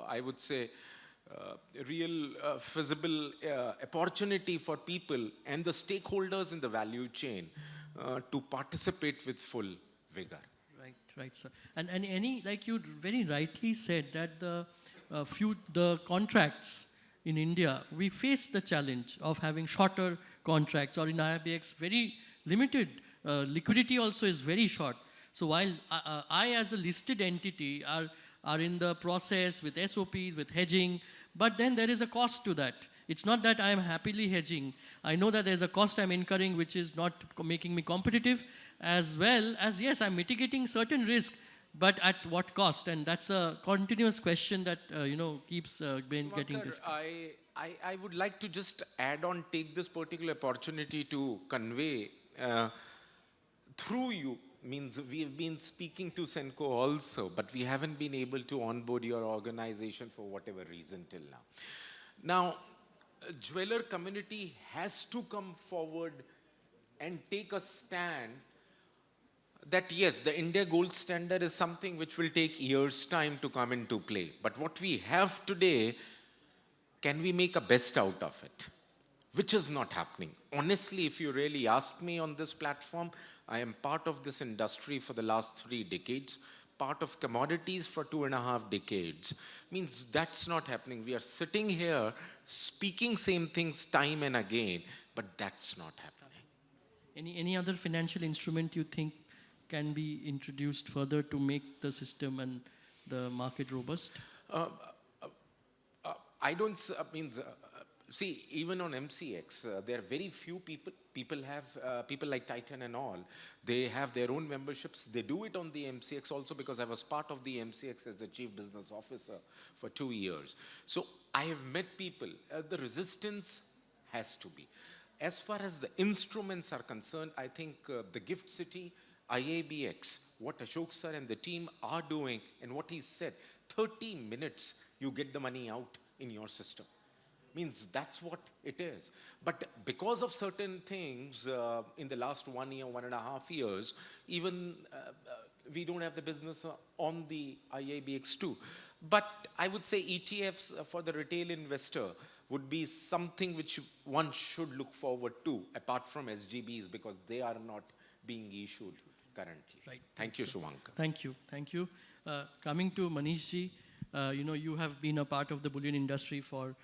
I would say, real feasible opportunity for people and the stakeholders in the value chain to participate with full vigor. Right, sir. And any, like you very rightly said, that the contracts in India, we face the challenge of having shorter contracts, or in IIBX, very limited. Liquidity also is very short. So while I as a listed entity are in the process with SOPs, with hedging, but then there is a cost to that. It's not that I am happily hedging. I know that there's a cost I'm incurring which is not making me competitive, as well as, yes, I'm mitigating certain risk, but at what cost? And that's a continuous question that, keeps getting Suvankar, discussed. I would like to just add on, take this particular opportunity to convey through you, means we've been speaking to Senco also, but we haven't been able to onboard your organization for whatever reason till now. Now, jeweler community has to come forward and take a stand that yes, the India gold standard is something which will take years' time to come into play. But what we have today, can we make a best out of it? Which is not happening. Honestly, if you really ask me on this platform, I am part of this industry for the last 3 decades, part of commodities for 2.5 decades. Means that's not happening. We are sitting here speaking same things time and again, but that's not happening. Any other financial instrument you think can be introduced further to make the system and the market robust? I don't see, even on MCX, there are very few people have people like Titan and all. They have their own memberships. They do it on the MCX also, because I was part of the MCX as the chief business officer for 2 years. So I have met people. The resistance has to be. As far as the instruments are concerned, I think the Gift City, IABX, what Ashok sir and the team are doing, and what he said, 30 minutes you get the money out in your system. Means that's what it is. But because of certain things in the last 1 year, 1.5 years, even we don't have the business on the IABX too. But I would say ETFs for the retail investor would be something which one should look forward to, apart from SGBs, because they are not being issued currently. Right. Thank you, Suvankar. Thank you. Thank you. Coming to Manish ji, you have been a part of the bullion industry for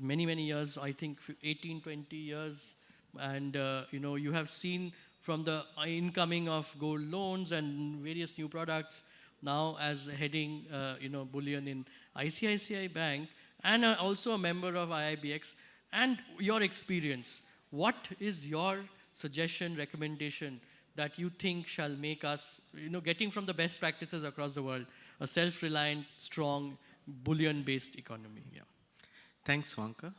many, many years, I think 18, 20 years. And, you have seen from the incoming of gold loans and various new products, now as heading, bullion in ICICI Bank, and also a member of IIBX, and your experience. What is your suggestion, recommendation that you think shall make us, getting from the best practices across the world, a self-reliant, strong, bullion-based economy? Yeah. Thanks, Swanka.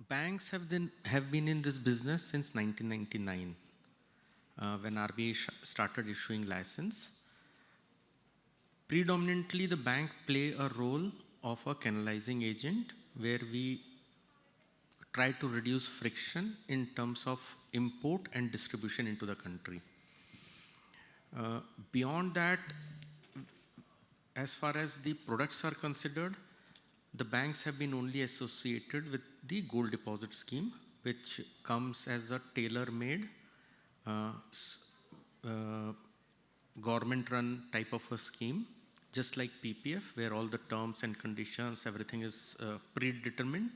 Banks have been in this business since 1999, when RBI started issuing license. Predominantly, the bank play a role of a canalizing agent, where we try to reduce friction in terms of import and distribution into the country. Beyond that, as far as the products are considered, the banks have been only associated with the gold deposit scheme, which comes as a tailor-made, government-run type of a scheme, just like PPF, where all the terms and conditions, everything is predetermined,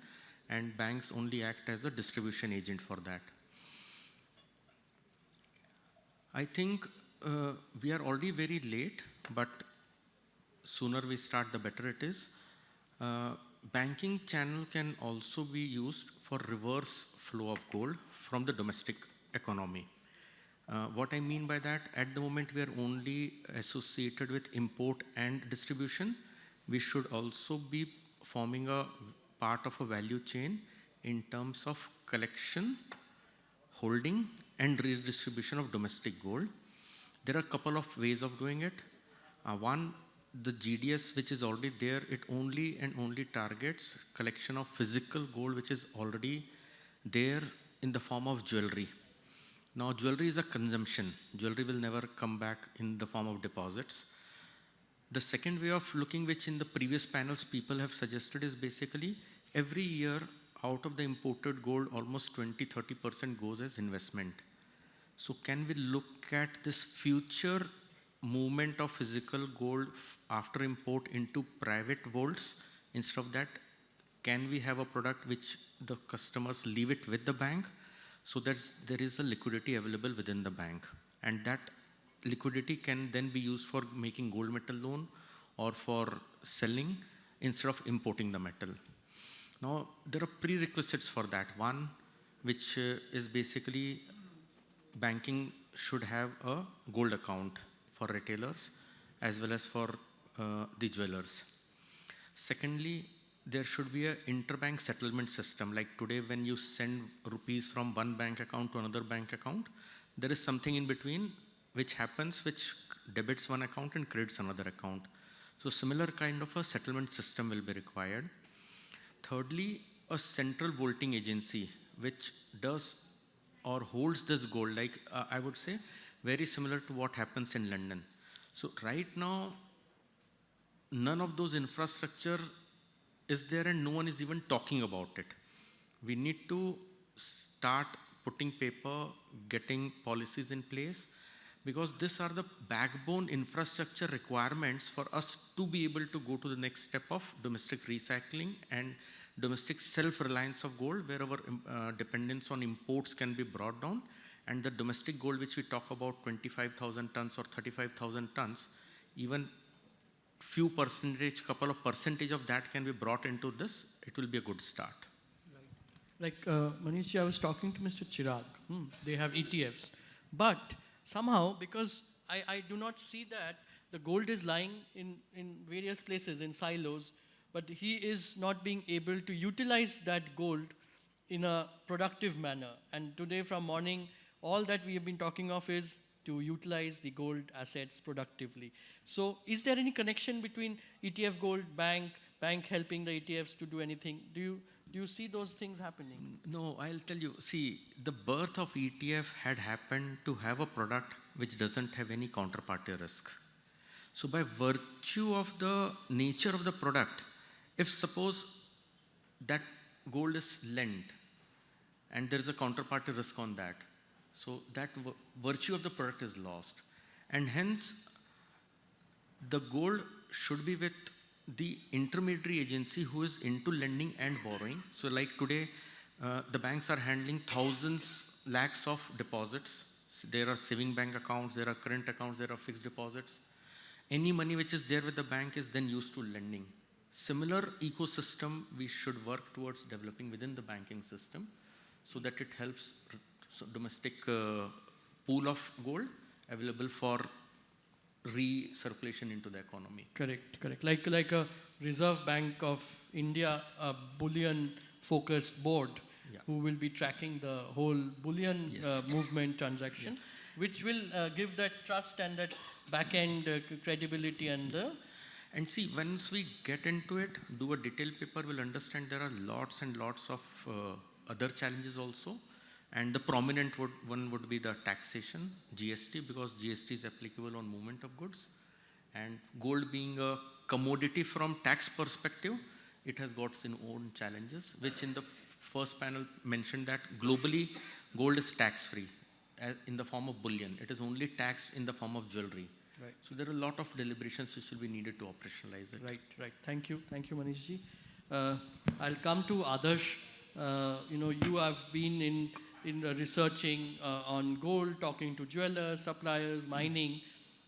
and banks only act as a distribution agent for that. I think we are already very late, but sooner we start, the better it is. Banking channel can also be used for reverse flow of gold from the domestic economy. What I mean by that, at the moment we are only associated with import and distribution. We should also be forming a part of a value chain in terms of collection, holding, and redistribution of domestic gold. There are a couple of ways of doing it. One, the GDS, which is already there, it only and only targets collection of physical gold, which is already there in the form of jewelry. Now, jewelry is a consumption. Jewelry will never come back in the form of deposits. The second way of looking, which in the previous panels people have suggested, is basically every year out of the imported gold, almost 20-30% goes as investment. So can we look at this future movement of physical gold after import into private vaults? Instead of that, can we have a product which the customers leave it with the bank? so that there is a liquidity available within the bank, and that liquidity can then be used for making gold metal loan or for selling instead of importing the metal. Now, there are prerequisites for that. One, which is basically banking should have a gold account for retailers as well as for the jewelers. Secondly, there should be an interbank settlement system. Like today, when you send rupees from one bank account to another bank account, there is something in between which happens, which debits one account and credits another account. So similar kind of a settlement system will be required. Thirdly, a central vaulting agency which does or holds this gold, like I would say, very similar to what happens in London. So right now, none of those infrastructure is there and no one is even talking about it. We need to start putting paper, getting policies in place, because these are the backbone infrastructure requirements for us to be able to go to the next step of domestic recycling and domestic self-reliance of gold, where our dependence on imports can be brought down, and the domestic gold which we talk about, 25,000 tons or 35,000 tons, even couple of percentage of that can be brought into this, it will be a good start. Like Manishji, I was talking to Mr. Chirag. They have ETFs. But somehow, because I do not see that, the gold is lying in various places, in silos, but he is not being able to utilize that gold in a productive manner. And today from morning, all that we have been talking of is to utilize the gold assets productively. So is there any connection between ETF gold, bank helping the ETFs to do anything? Do you see those things happening? No, I'll tell you. See, the birth of ETF had happened to have a product which doesn't have any counterparty risk. So by virtue of the nature of the product, if suppose that gold is lent and there is a counterparty risk on that, so that virtue of the product is lost. And hence, the gold should be with the intermediary agency who is into lending and borrowing. So like today, the banks are handling thousands, lakhs of deposits. There are saving bank accounts, there are current accounts, there are fixed deposits. Any money which is there with the bank is then used to lending. Similar ecosystem we should work towards developing within the banking system so that it helps domestic pool of gold available for recirculation into the economy. Correct. Like a Reserve Bank of India, a bullion-focused board, who will be tracking the whole bullion movement transaction, which will give that trust and that back-end credibility and the... And see, once we get into it, do a detailed paper, we'll understand there are lots and lots of other challenges also. And the prominent one would be the taxation, GST, because GST is applicable on movement of goods. And gold being a commodity from tax perspective, it has got its own challenges, which in the first panel mentioned that globally, gold is tax-free in the form of bullion. It is only taxed in the form of jewelry. Right. So there are a lot of deliberations which will be needed to operationalize it. Right. Thank you, Manishji. I'll come to Adarsh. You have been in researching on gold, talking to jewelers, suppliers, mining.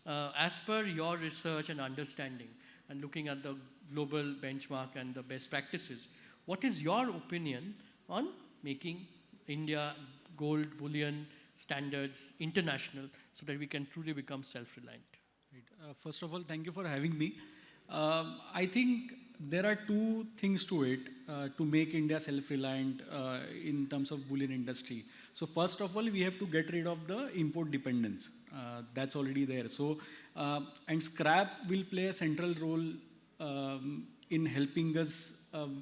As per your research and understanding, and looking at the global benchmark and the best practices, what is your opinion on making India gold bullion standards international so that we can truly become self-reliant? Right. First of all, thank you for having me. I think there are two things to it to make India self-reliant in terms of bullion industry. So first of all, we have to get rid of the import dependence. That's already there. So, and scrap will play a central role in helping us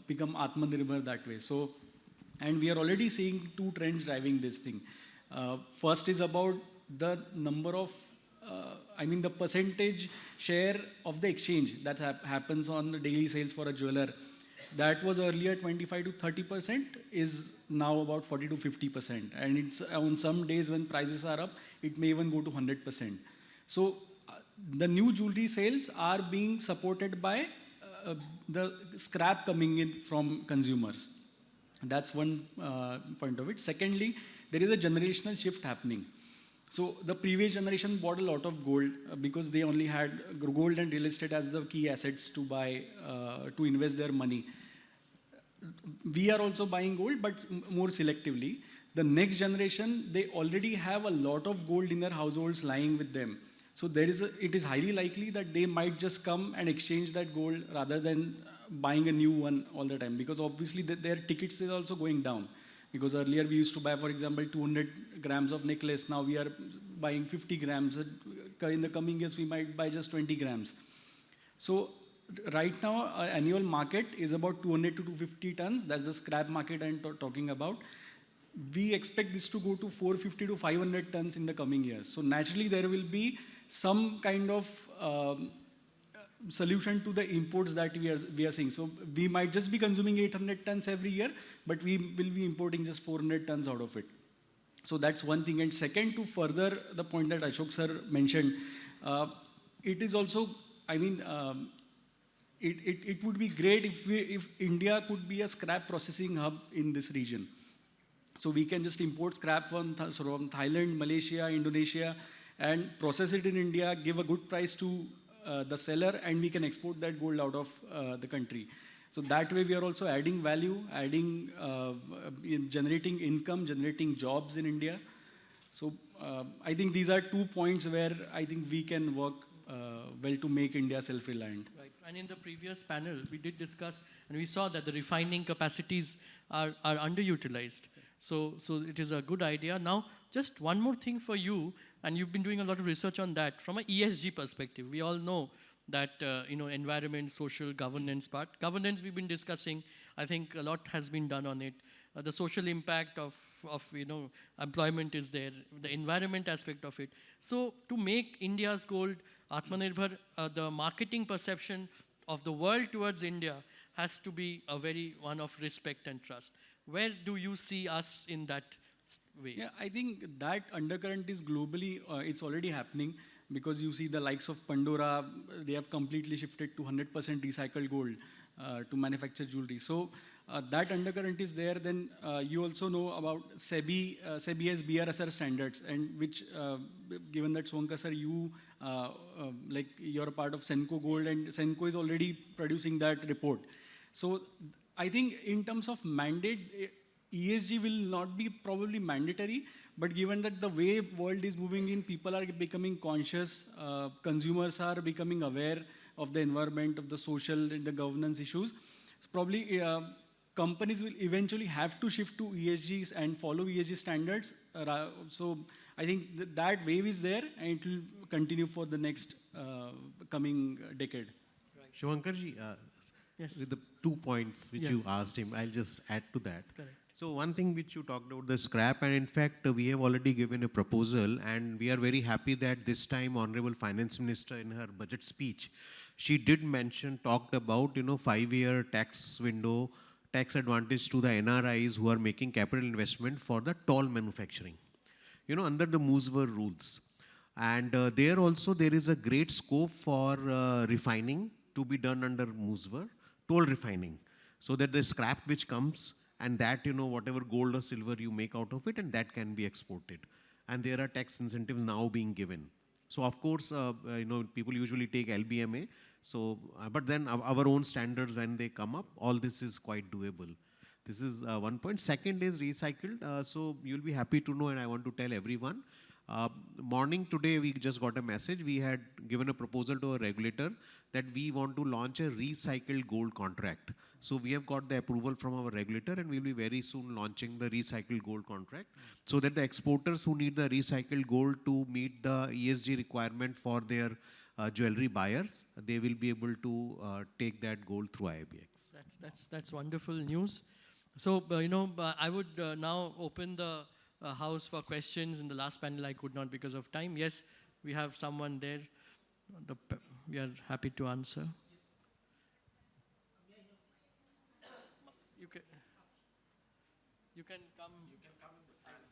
become Atmanirbhar that way. So, and we are already seeing two trends driving this thing. First is about the number of the percentage share of the exchange that happens on the daily sales for a jeweler. That was earlier 25 to 30%, is now about 40 to 50%. And it's on some days when prices are up, it may even go to 100%. So the new jewelry sales are being supported by the scrap coming in from consumers. That's one point of it. Secondly, there is a generational shift happening. So the previous generation bought a lot of gold because they only had gold and real estate as the key assets to buy, to invest their money. We are also buying gold, but more selectively. The next generation, they already have a lot of gold in their households lying with them. So it is highly likely that they might just come and exchange that gold rather than buying a new one all the time, because obviously their tickets is also going down. Because earlier we used to buy, for example, 200 grams of necklace. Now we are buying 50 grams. In the coming years, we might buy just 20 grams. So right now, our annual market is about 200 to 250 tons. That's the scrap market I'm talking about. We expect this to go to 450 to 500 tons in the coming years. So naturally, there will be some kind of solution to the imports that we are seeing. So we might just be consuming 800 tons every year, but we will be importing just 400 tons out of it. So that's one thing. And second, to further the point that Ashok sir mentioned, it is also, I mean, it would be great if India could be a scrap processing hub in this region. So we can just import scrap from Thailand, Malaysia, Indonesia, and process it in India, give a good price to the seller, and we can export that gold out of the country. So that way we are also adding value, generating income, generating jobs in India. So I think these are 2 points where I think we can work well to make India self-reliant. Right. And in the previous panel, we did discuss, and we saw that the refining capacities are underutilized. So it is a good idea. Now, just one more thing for you, and you've been doing a lot of research on that from an ESG perspective. We all know that environment, social governance part. Governance we've been discussing. I think a lot has been done on it. The social impact of employment is there. The environment aspect of it. So to make India's gold Atmanirbhar, the marketing perception of the world towards India has to be one of respect and trust. Where do you see us in that way? Yeah, I think that undercurrent is globally, it's already happening, because you see the likes of Pandora, they have completely shifted to 100% recycled gold to manufacture jewelry. So that undercurrent is there. Then you also know about SEBI. SEBI has BRSR standards, and which, given that Suvankar sir, you're a part of Senco Gold, and Senco is already producing that report. So I think in terms of mandate, ESG will not be probably mandatory, but given that the way world is moving in, people are becoming conscious, consumers are becoming aware of the environment, of the social and the governance issues. So probably companies will eventually have to shift to ESGs and follow ESG standards. So I think that wave is there, and it will continue for the next coming decade. Right. Shivankarji, yes. With the 2 points which you asked him, I'll just add to that. Correct. So one thing which you talked about, the scrap, and in fact, we have already given a proposal, and we are very happy that this time Honorable Finance Minister in her budget speech, she did talked about, 5-year tax window, tax advantage to the NRIs who are making capital investment for the toll manufacturing, under the MUSVR rules. And there also, there is a great scope for refining to be done under MUSVR, toll refining, so that the scrap which comes, and that, whatever gold or silver you make out of it, and that can be exported. And there are tax incentives now being given. So of course, people usually take LBMA. So, but then our own standards, when they come up, all this is quite doable. This is one point. Second is recycled. So you'll be happy to know, and I want to tell everyone, morning today, we just got a message. We had given a proposal to a regulator that we want to launch a recycled gold contract. So we have got the approval from our regulator, and we'll be very soon launching the recycled gold contract, so that the exporters who need the recycled gold to meet the ESG requirement for their jewelry buyers, they will be able to take that gold through IIBX. That's wonderful news. So, I would now open the house for questions. In the last panel, I could not because of time. Yes, we have someone there. We are happy to answer. You can come. You can come in the front.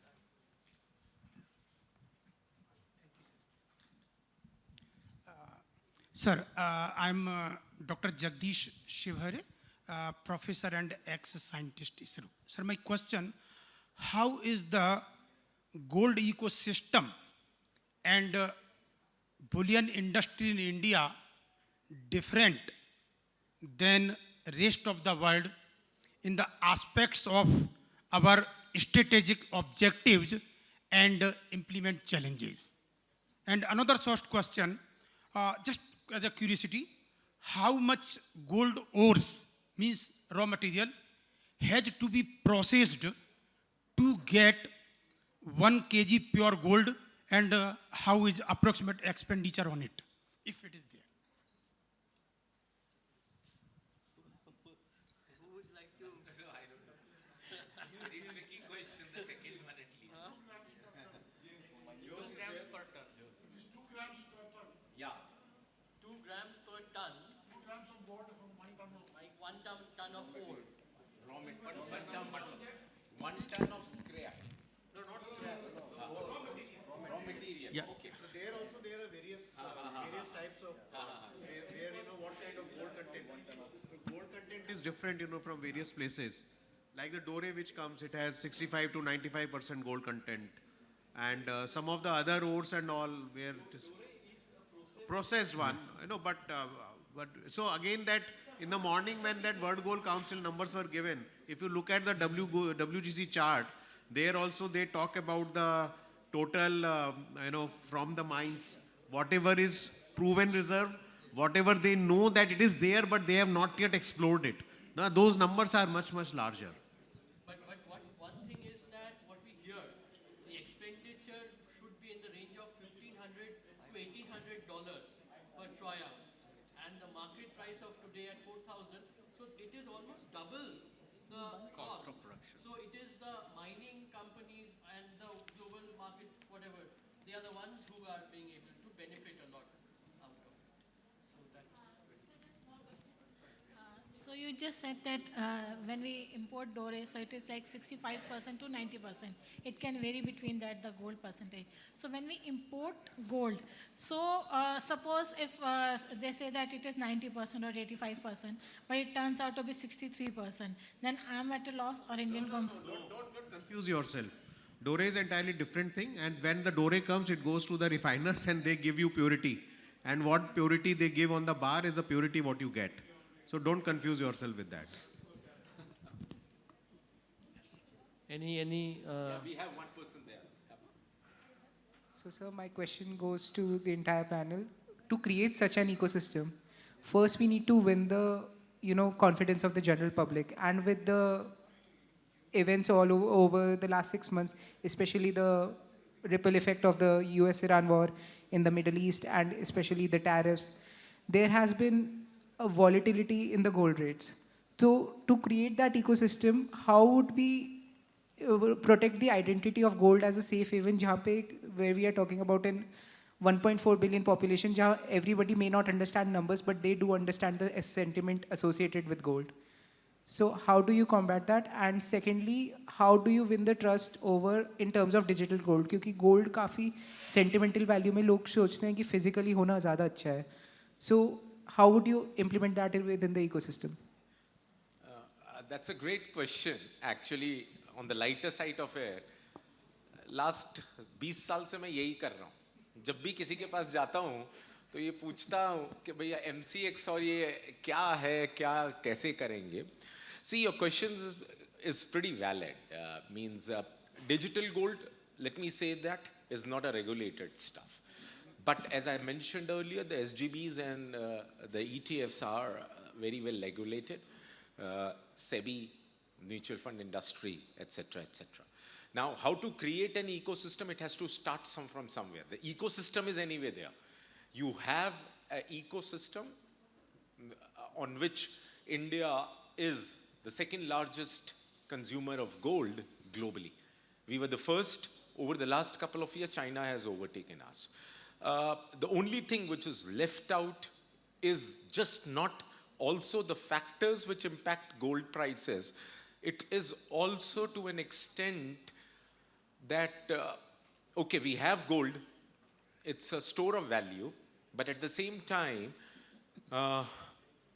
Sir, I'm Dr. Jagdish Shivhare, professor and ex-scientist ISRO. Sir, my question, how is the gold ecosystem and bullion industry in India different than rest of the world in the aspects of our strategic objectives and implement challenges? And another first question, just as a curiosity, how much gold ores, means raw material, has to be processed to get 1 kg pure gold, and how is approximate expenditure on it, if it is there? Yeah. 2 grams per ton. 2 grams of gold from 1 ton of, like 1 ton of ore. Raw material, 1 ton of scrap. No, not scrap. Raw material. Yeah. Okay. So there also there are various types of where you know what kind of gold content. The gold content is different, you know, from various places. Like the Dore which comes, it has 65 to 95% gold content, and some of the other ores and all where it is processed one, you know. But so again that in the morning when that World Gold Council numbers were given, if you look at the WGC chart, there also they talk about the total, you know, from the mines, whatever is proven reserve, whatever they know that it is there, but they have not yet explored it. Now those numbers are much, much larger. But one thing is that what we hear, the expenditure should be in the range of $1,500 to $1,800 per troy ounce, and the market price of today at 4,000. So it is almost double the cost of production. So it is the mining companies and the global market, whatever, they are the ones who are being able to benefit a lot out of it. So that's So you just said that when we import Dore, so it is like 65% to 90%. It can vary between that, the gold percentage. So when we import gold, so suppose if they say that it is 90% or 85%, but it turns out to be 63%, then I'm at a loss, or Indian company? Don't confuse yourself. Dore is entirely different thing, and when the Dore comes, it goes to the refiners and they give you purity. And what purity they give on the bar is the purity what you get. So don't confuse yourself with that. any We have one person there. So, sir, my question goes to the entire panel. To create such an ecosystem, first we need to win the, confidence of the general public. And with the events all over the last 6 months, especially the ripple effect of the US-Iran war in the Middle East, and especially the tariffs, there has been a volatility in the gold rates. So, to create that ecosystem, how would we protect the identity of gold as a safe haven, where we are talking about an 1.4 billion population, where everybody may not understand numbers, but they do understand the sentiment associated with gold. So how do you combat that? And secondly, how do you win the trust over in terms of digital gold? Because gold काफी sentimental value में लोग सोचते हैं कि physically होना ज़्यादा अच्छा है. So how would you implement that within the ecosystem? That's a great question. Actually, on the lighter side of it, last 20 साल से मैं यही कर रहा हूँ. जब भी किसी के पास जाता हूँ, तो ये पूछता हूँ कि भैया MCX और ये क्या है, क्या कैसे करेंगे? See, your questions is pretty valid. Means digital gold, let me say that, is not a regulated stuff. But as I mentioned earlier, the SGBs and the ETFs are very well regulated. SEBI, mutual fund industry, etc., etc. Now, how to create an ecosystem? It has to start from somewhere. The ecosystem is anyway there. You have an ecosystem on which India is the second largest consumer of gold globally. We were the first. Over the last couple of years, China has overtaken us. The only thing which is left out is just not also the factors which impact gold prices. It is also to an extent that, okay, we have gold, it's a store of value, but at the same time,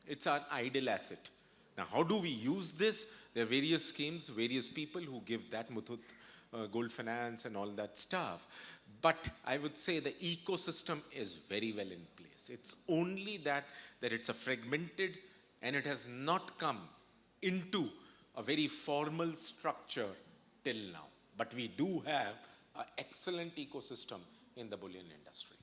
it's an idle asset. Now, how do we use this? There are various schemes, various people who give that. Muthoot gold finance and all that stuff. But I would say the ecosystem is very well in place. It's only that it's a fragmented and it has not come into a very formal structure till now. But we do have an excellent ecosystem in the bullion industry.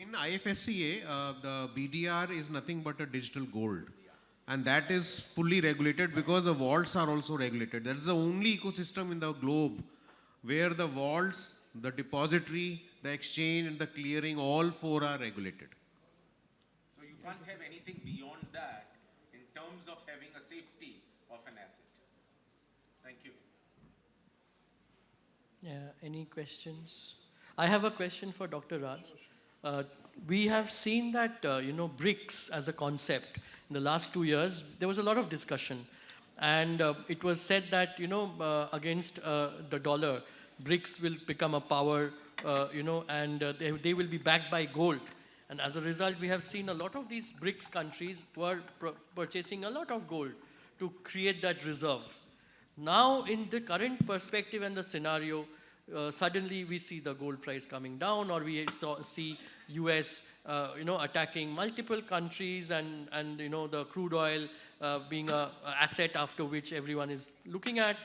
In IFSCA, the BDR is nothing but a digital gold. And that is fully regulated because the vaults are also regulated. That is the only ecosystem in the globe where the vaults, the depository, the exchange, and the clearing, all four are regulated. So you can't have anything beyond that in terms of having a safety of an asset. Thank you. Yeah, any questions? I have a question for Dr. Raj. We have seen that, BRICS as a concept, in the last 2 years, there was a lot of discussion. And it was said that, against the dollar, BRICS will become a power, and they will be backed by gold. And as a result, we have seen a lot of these BRICS countries were purchasing a lot of gold to create that reserve. Now, in the current perspective and the scenario, suddenly we see the gold price coming down, or we see US, attacking multiple countries, and the crude oil being an asset after which everyone is looking at.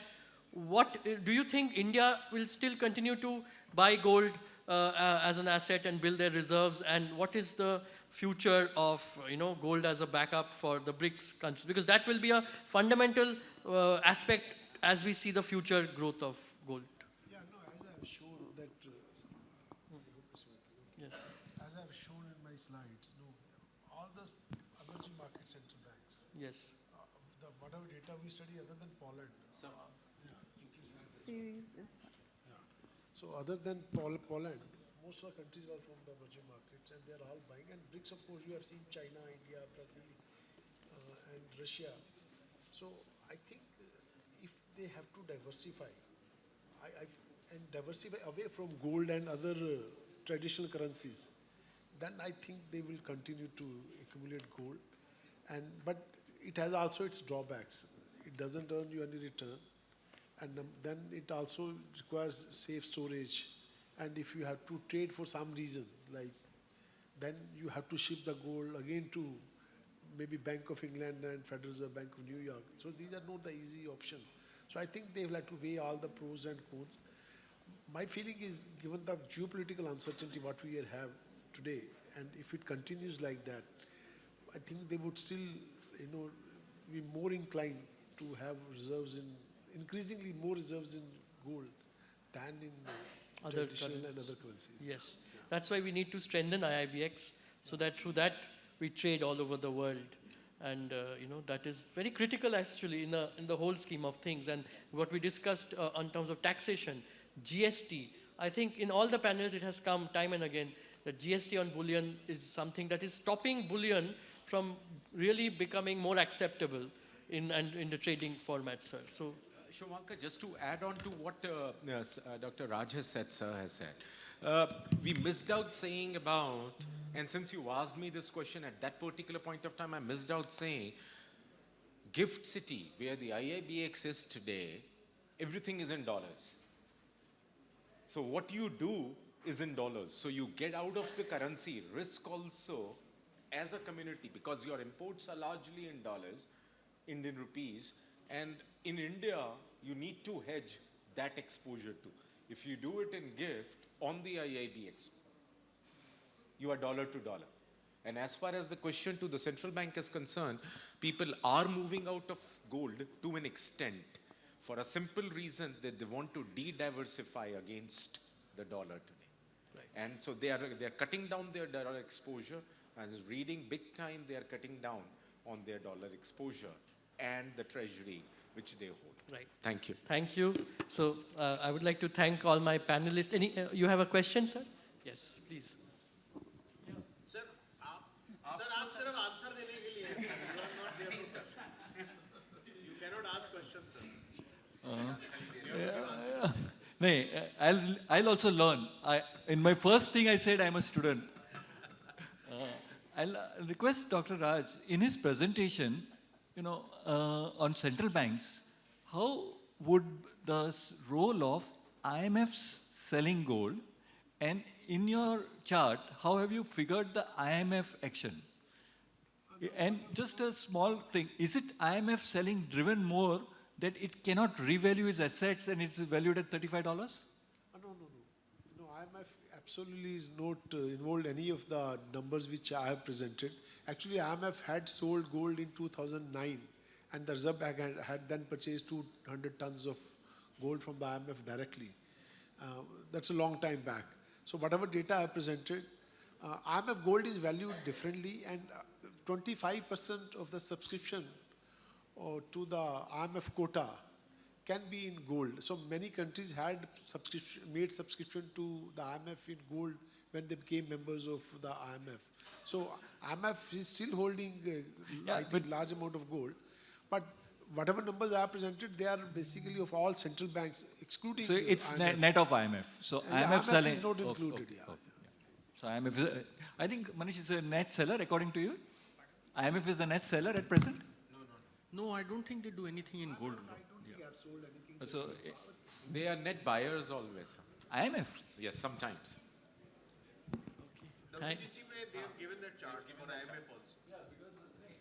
What do you think India will still continue to buy gold as an asset and build their reserves? And what is the future of gold as a backup for the BRICS countries? Because that will be a fundamental aspect as we see the future growth of gold. Yeah, no, as I've shown that, Yes. as I've shown in my slides, all the emerging market central banks, Yes. the whatever data we study other than Poland. So other than Poland, most of the countries are from the emerging markets and they're all buying. And BRICS, of course, you have seen China, India, Brazil, and Russia. So I think if they have to diversify, and diversify away from gold and other traditional currencies, then I think they will continue to accumulate gold. But it has also its drawbacks. It doesn't earn you any return. And then it also requires safe storage. And if you have to trade for some reason, then you have to ship the gold again to maybe Bank of England and Federal Reserve Bank of New York. So these are not the easy options. So I think they will have to weigh all the pros and cons. My feeling is, given the geopolitical uncertainty what we have today, and if it continues like that, I think they would still, be more inclined to have reserves increasingly more reserves in gold than in Other traditional and currencies. other currencies. Yes. That's why we need to strengthen IIBX so that through that we trade all over the world. And, that is very critical actually in the whole scheme of things. And what we discussed in terms of taxation, GST, I think in all the panels it has come time and again that GST on bullion is something that is stopping bullion from really becoming more acceptable in the trading format, sir. So, Shumankar, just to add on to what Dr. Raj has said, sir has said, we missed out saying about, and since you asked me this question at that particular point of time, I missed out saying, Gift City, where the IIBX is today, everything is in dollars. So what you do is in dollars. So you get out of the currency risk also as a community, because your imports are largely in dollars, Indian rupees, and in India, you need to hedge that exposure too. If you do it in gift on the IIBX, you are dollar to dollar. And as far as the question to the central bank is concerned, people are moving out of gold to an extent for a simple reason that they want to de-diversify against the dollar today. Right. And so they are cutting down their dollar exposure. As reading big time, they are cutting down on their dollar exposure and the treasury which they hold. right. Thank you. Thank you. So I would like to thank all my panelists. You have a question, sir? Yes, please. No, I'll also learn. In my first thing I said I'm a student. I'll request Dr. Raj, in his presentation, on central banks, how would the role of IMF's selling gold? And in your chart, how have you figured the IMF action? And just a small thing, is it IMF selling driven more that it cannot revalue its assets and it's valued at $35? No, IMF absolutely is not involved any of the numbers which I have presented. Actually, IMF had sold gold in 2009, and the Reserve Bank had then purchased 200 tons of gold from the IMF directly. That's a long time back. So whatever data I presented, IMF gold is valued differently, and 25% of the subscription to the IMF quota can be in gold. So many countries had made subscription to the IMF in gold when they became members of the IMF. So IMF is still holding, I think, large amount of gold. But whatever numbers I presented, they are basically of all central banks, excluding. So it's IMF. net of IMF. So And IMF IMF selling. is not included. So IMF is, I think Manish is a net seller according to you. IMF is the net seller at present. No, I don't think they do anything in gold. So They are net buyers always. IMF. Yes, sometimes. Thank-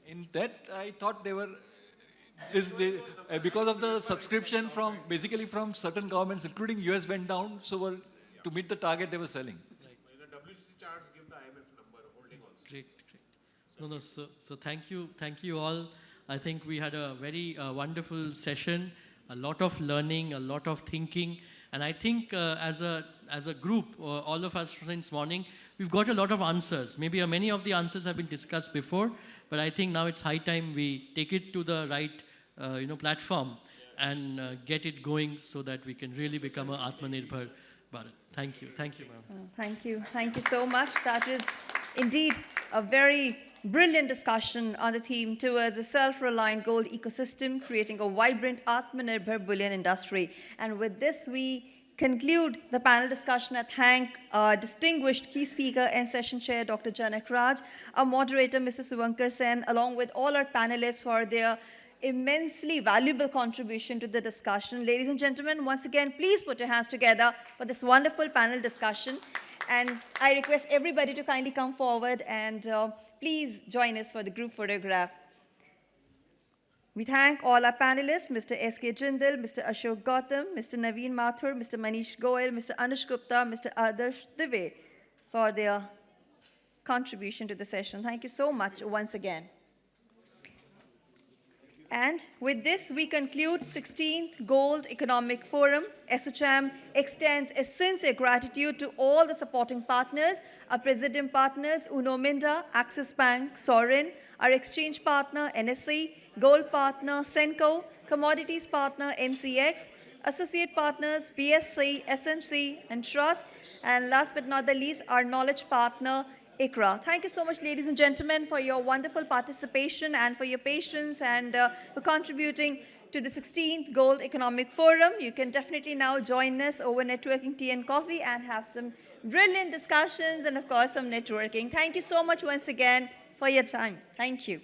In that, I thought they were, because of the subscription from, basically from certain governments, including US went down, so to meet the target they were selling. Great. No, so thank you all. I think we had a very wonderful session, a lot of learning, a lot of thinking, and I think as a group, all of us since morning, we've got a lot of answers. Maybe many of the answers have been discussed before, but I think now it's high time we take it to the right platform and get it going so that we can really become an Atmanirbhar Bharat. Thank you, ma'am. Thank you so much. That is indeed a very brilliant discussion on the theme towards a self-reliant gold ecosystem, creating a vibrant Atmanirbhar bullion industry. And with this, we conclude the panel discussion. I thank our distinguished key speaker and session chair, Dr. Janak Raj, our moderator, Mr. Suvankar Sen, along with all our panelists for their immensely valuable contribution to the discussion. Ladies and gentlemen, once again, please put your hands together for this wonderful panel discussion. And I request everybody to kindly come forward and please join us for the group photograph. We thank all our panelists, Mr. S.K. Jindal, Mr. Ashok Gautam, Mr. Naveen Mathur, Mr. Manish Goyal, Mr. Anush Gupta, Mr. Adarsh Dive for their contribution to the session. Thank you so much once again. And with this, we conclude 16th Gold Economic Forum. ASSOCHAM extends a sincere gratitude to all the supporting partners, our Presidium partners, Uno Minda, Axis Bank, Sorin, our exchange partner, NSE, Gold partner, Senco, commodities partner, MCX, associate partners, BSC, SMC, and Trust, and last but not the least, our knowledge partner, ICRA. Thank you so much, ladies and gentlemen, for your wonderful participation and for your patience and for contributing to the 16th Gold Economic Forum. You can definitely now join us over networking tea and coffee and have some brilliant discussions and, of course, some networking. Thank you so much once again for your time. Thank you.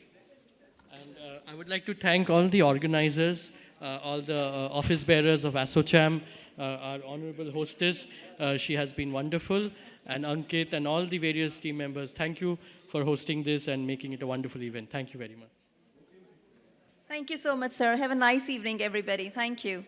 And I would like to thank all the organizers, all the office bearers of ASSOCHAM, our honorable hostess. She has been wonderful. And Ankit and all the various team members, thank you for hosting this and making it a wonderful event. Thank you very much. Thank you so much, sir. Have a nice evening, everybody. Thank you.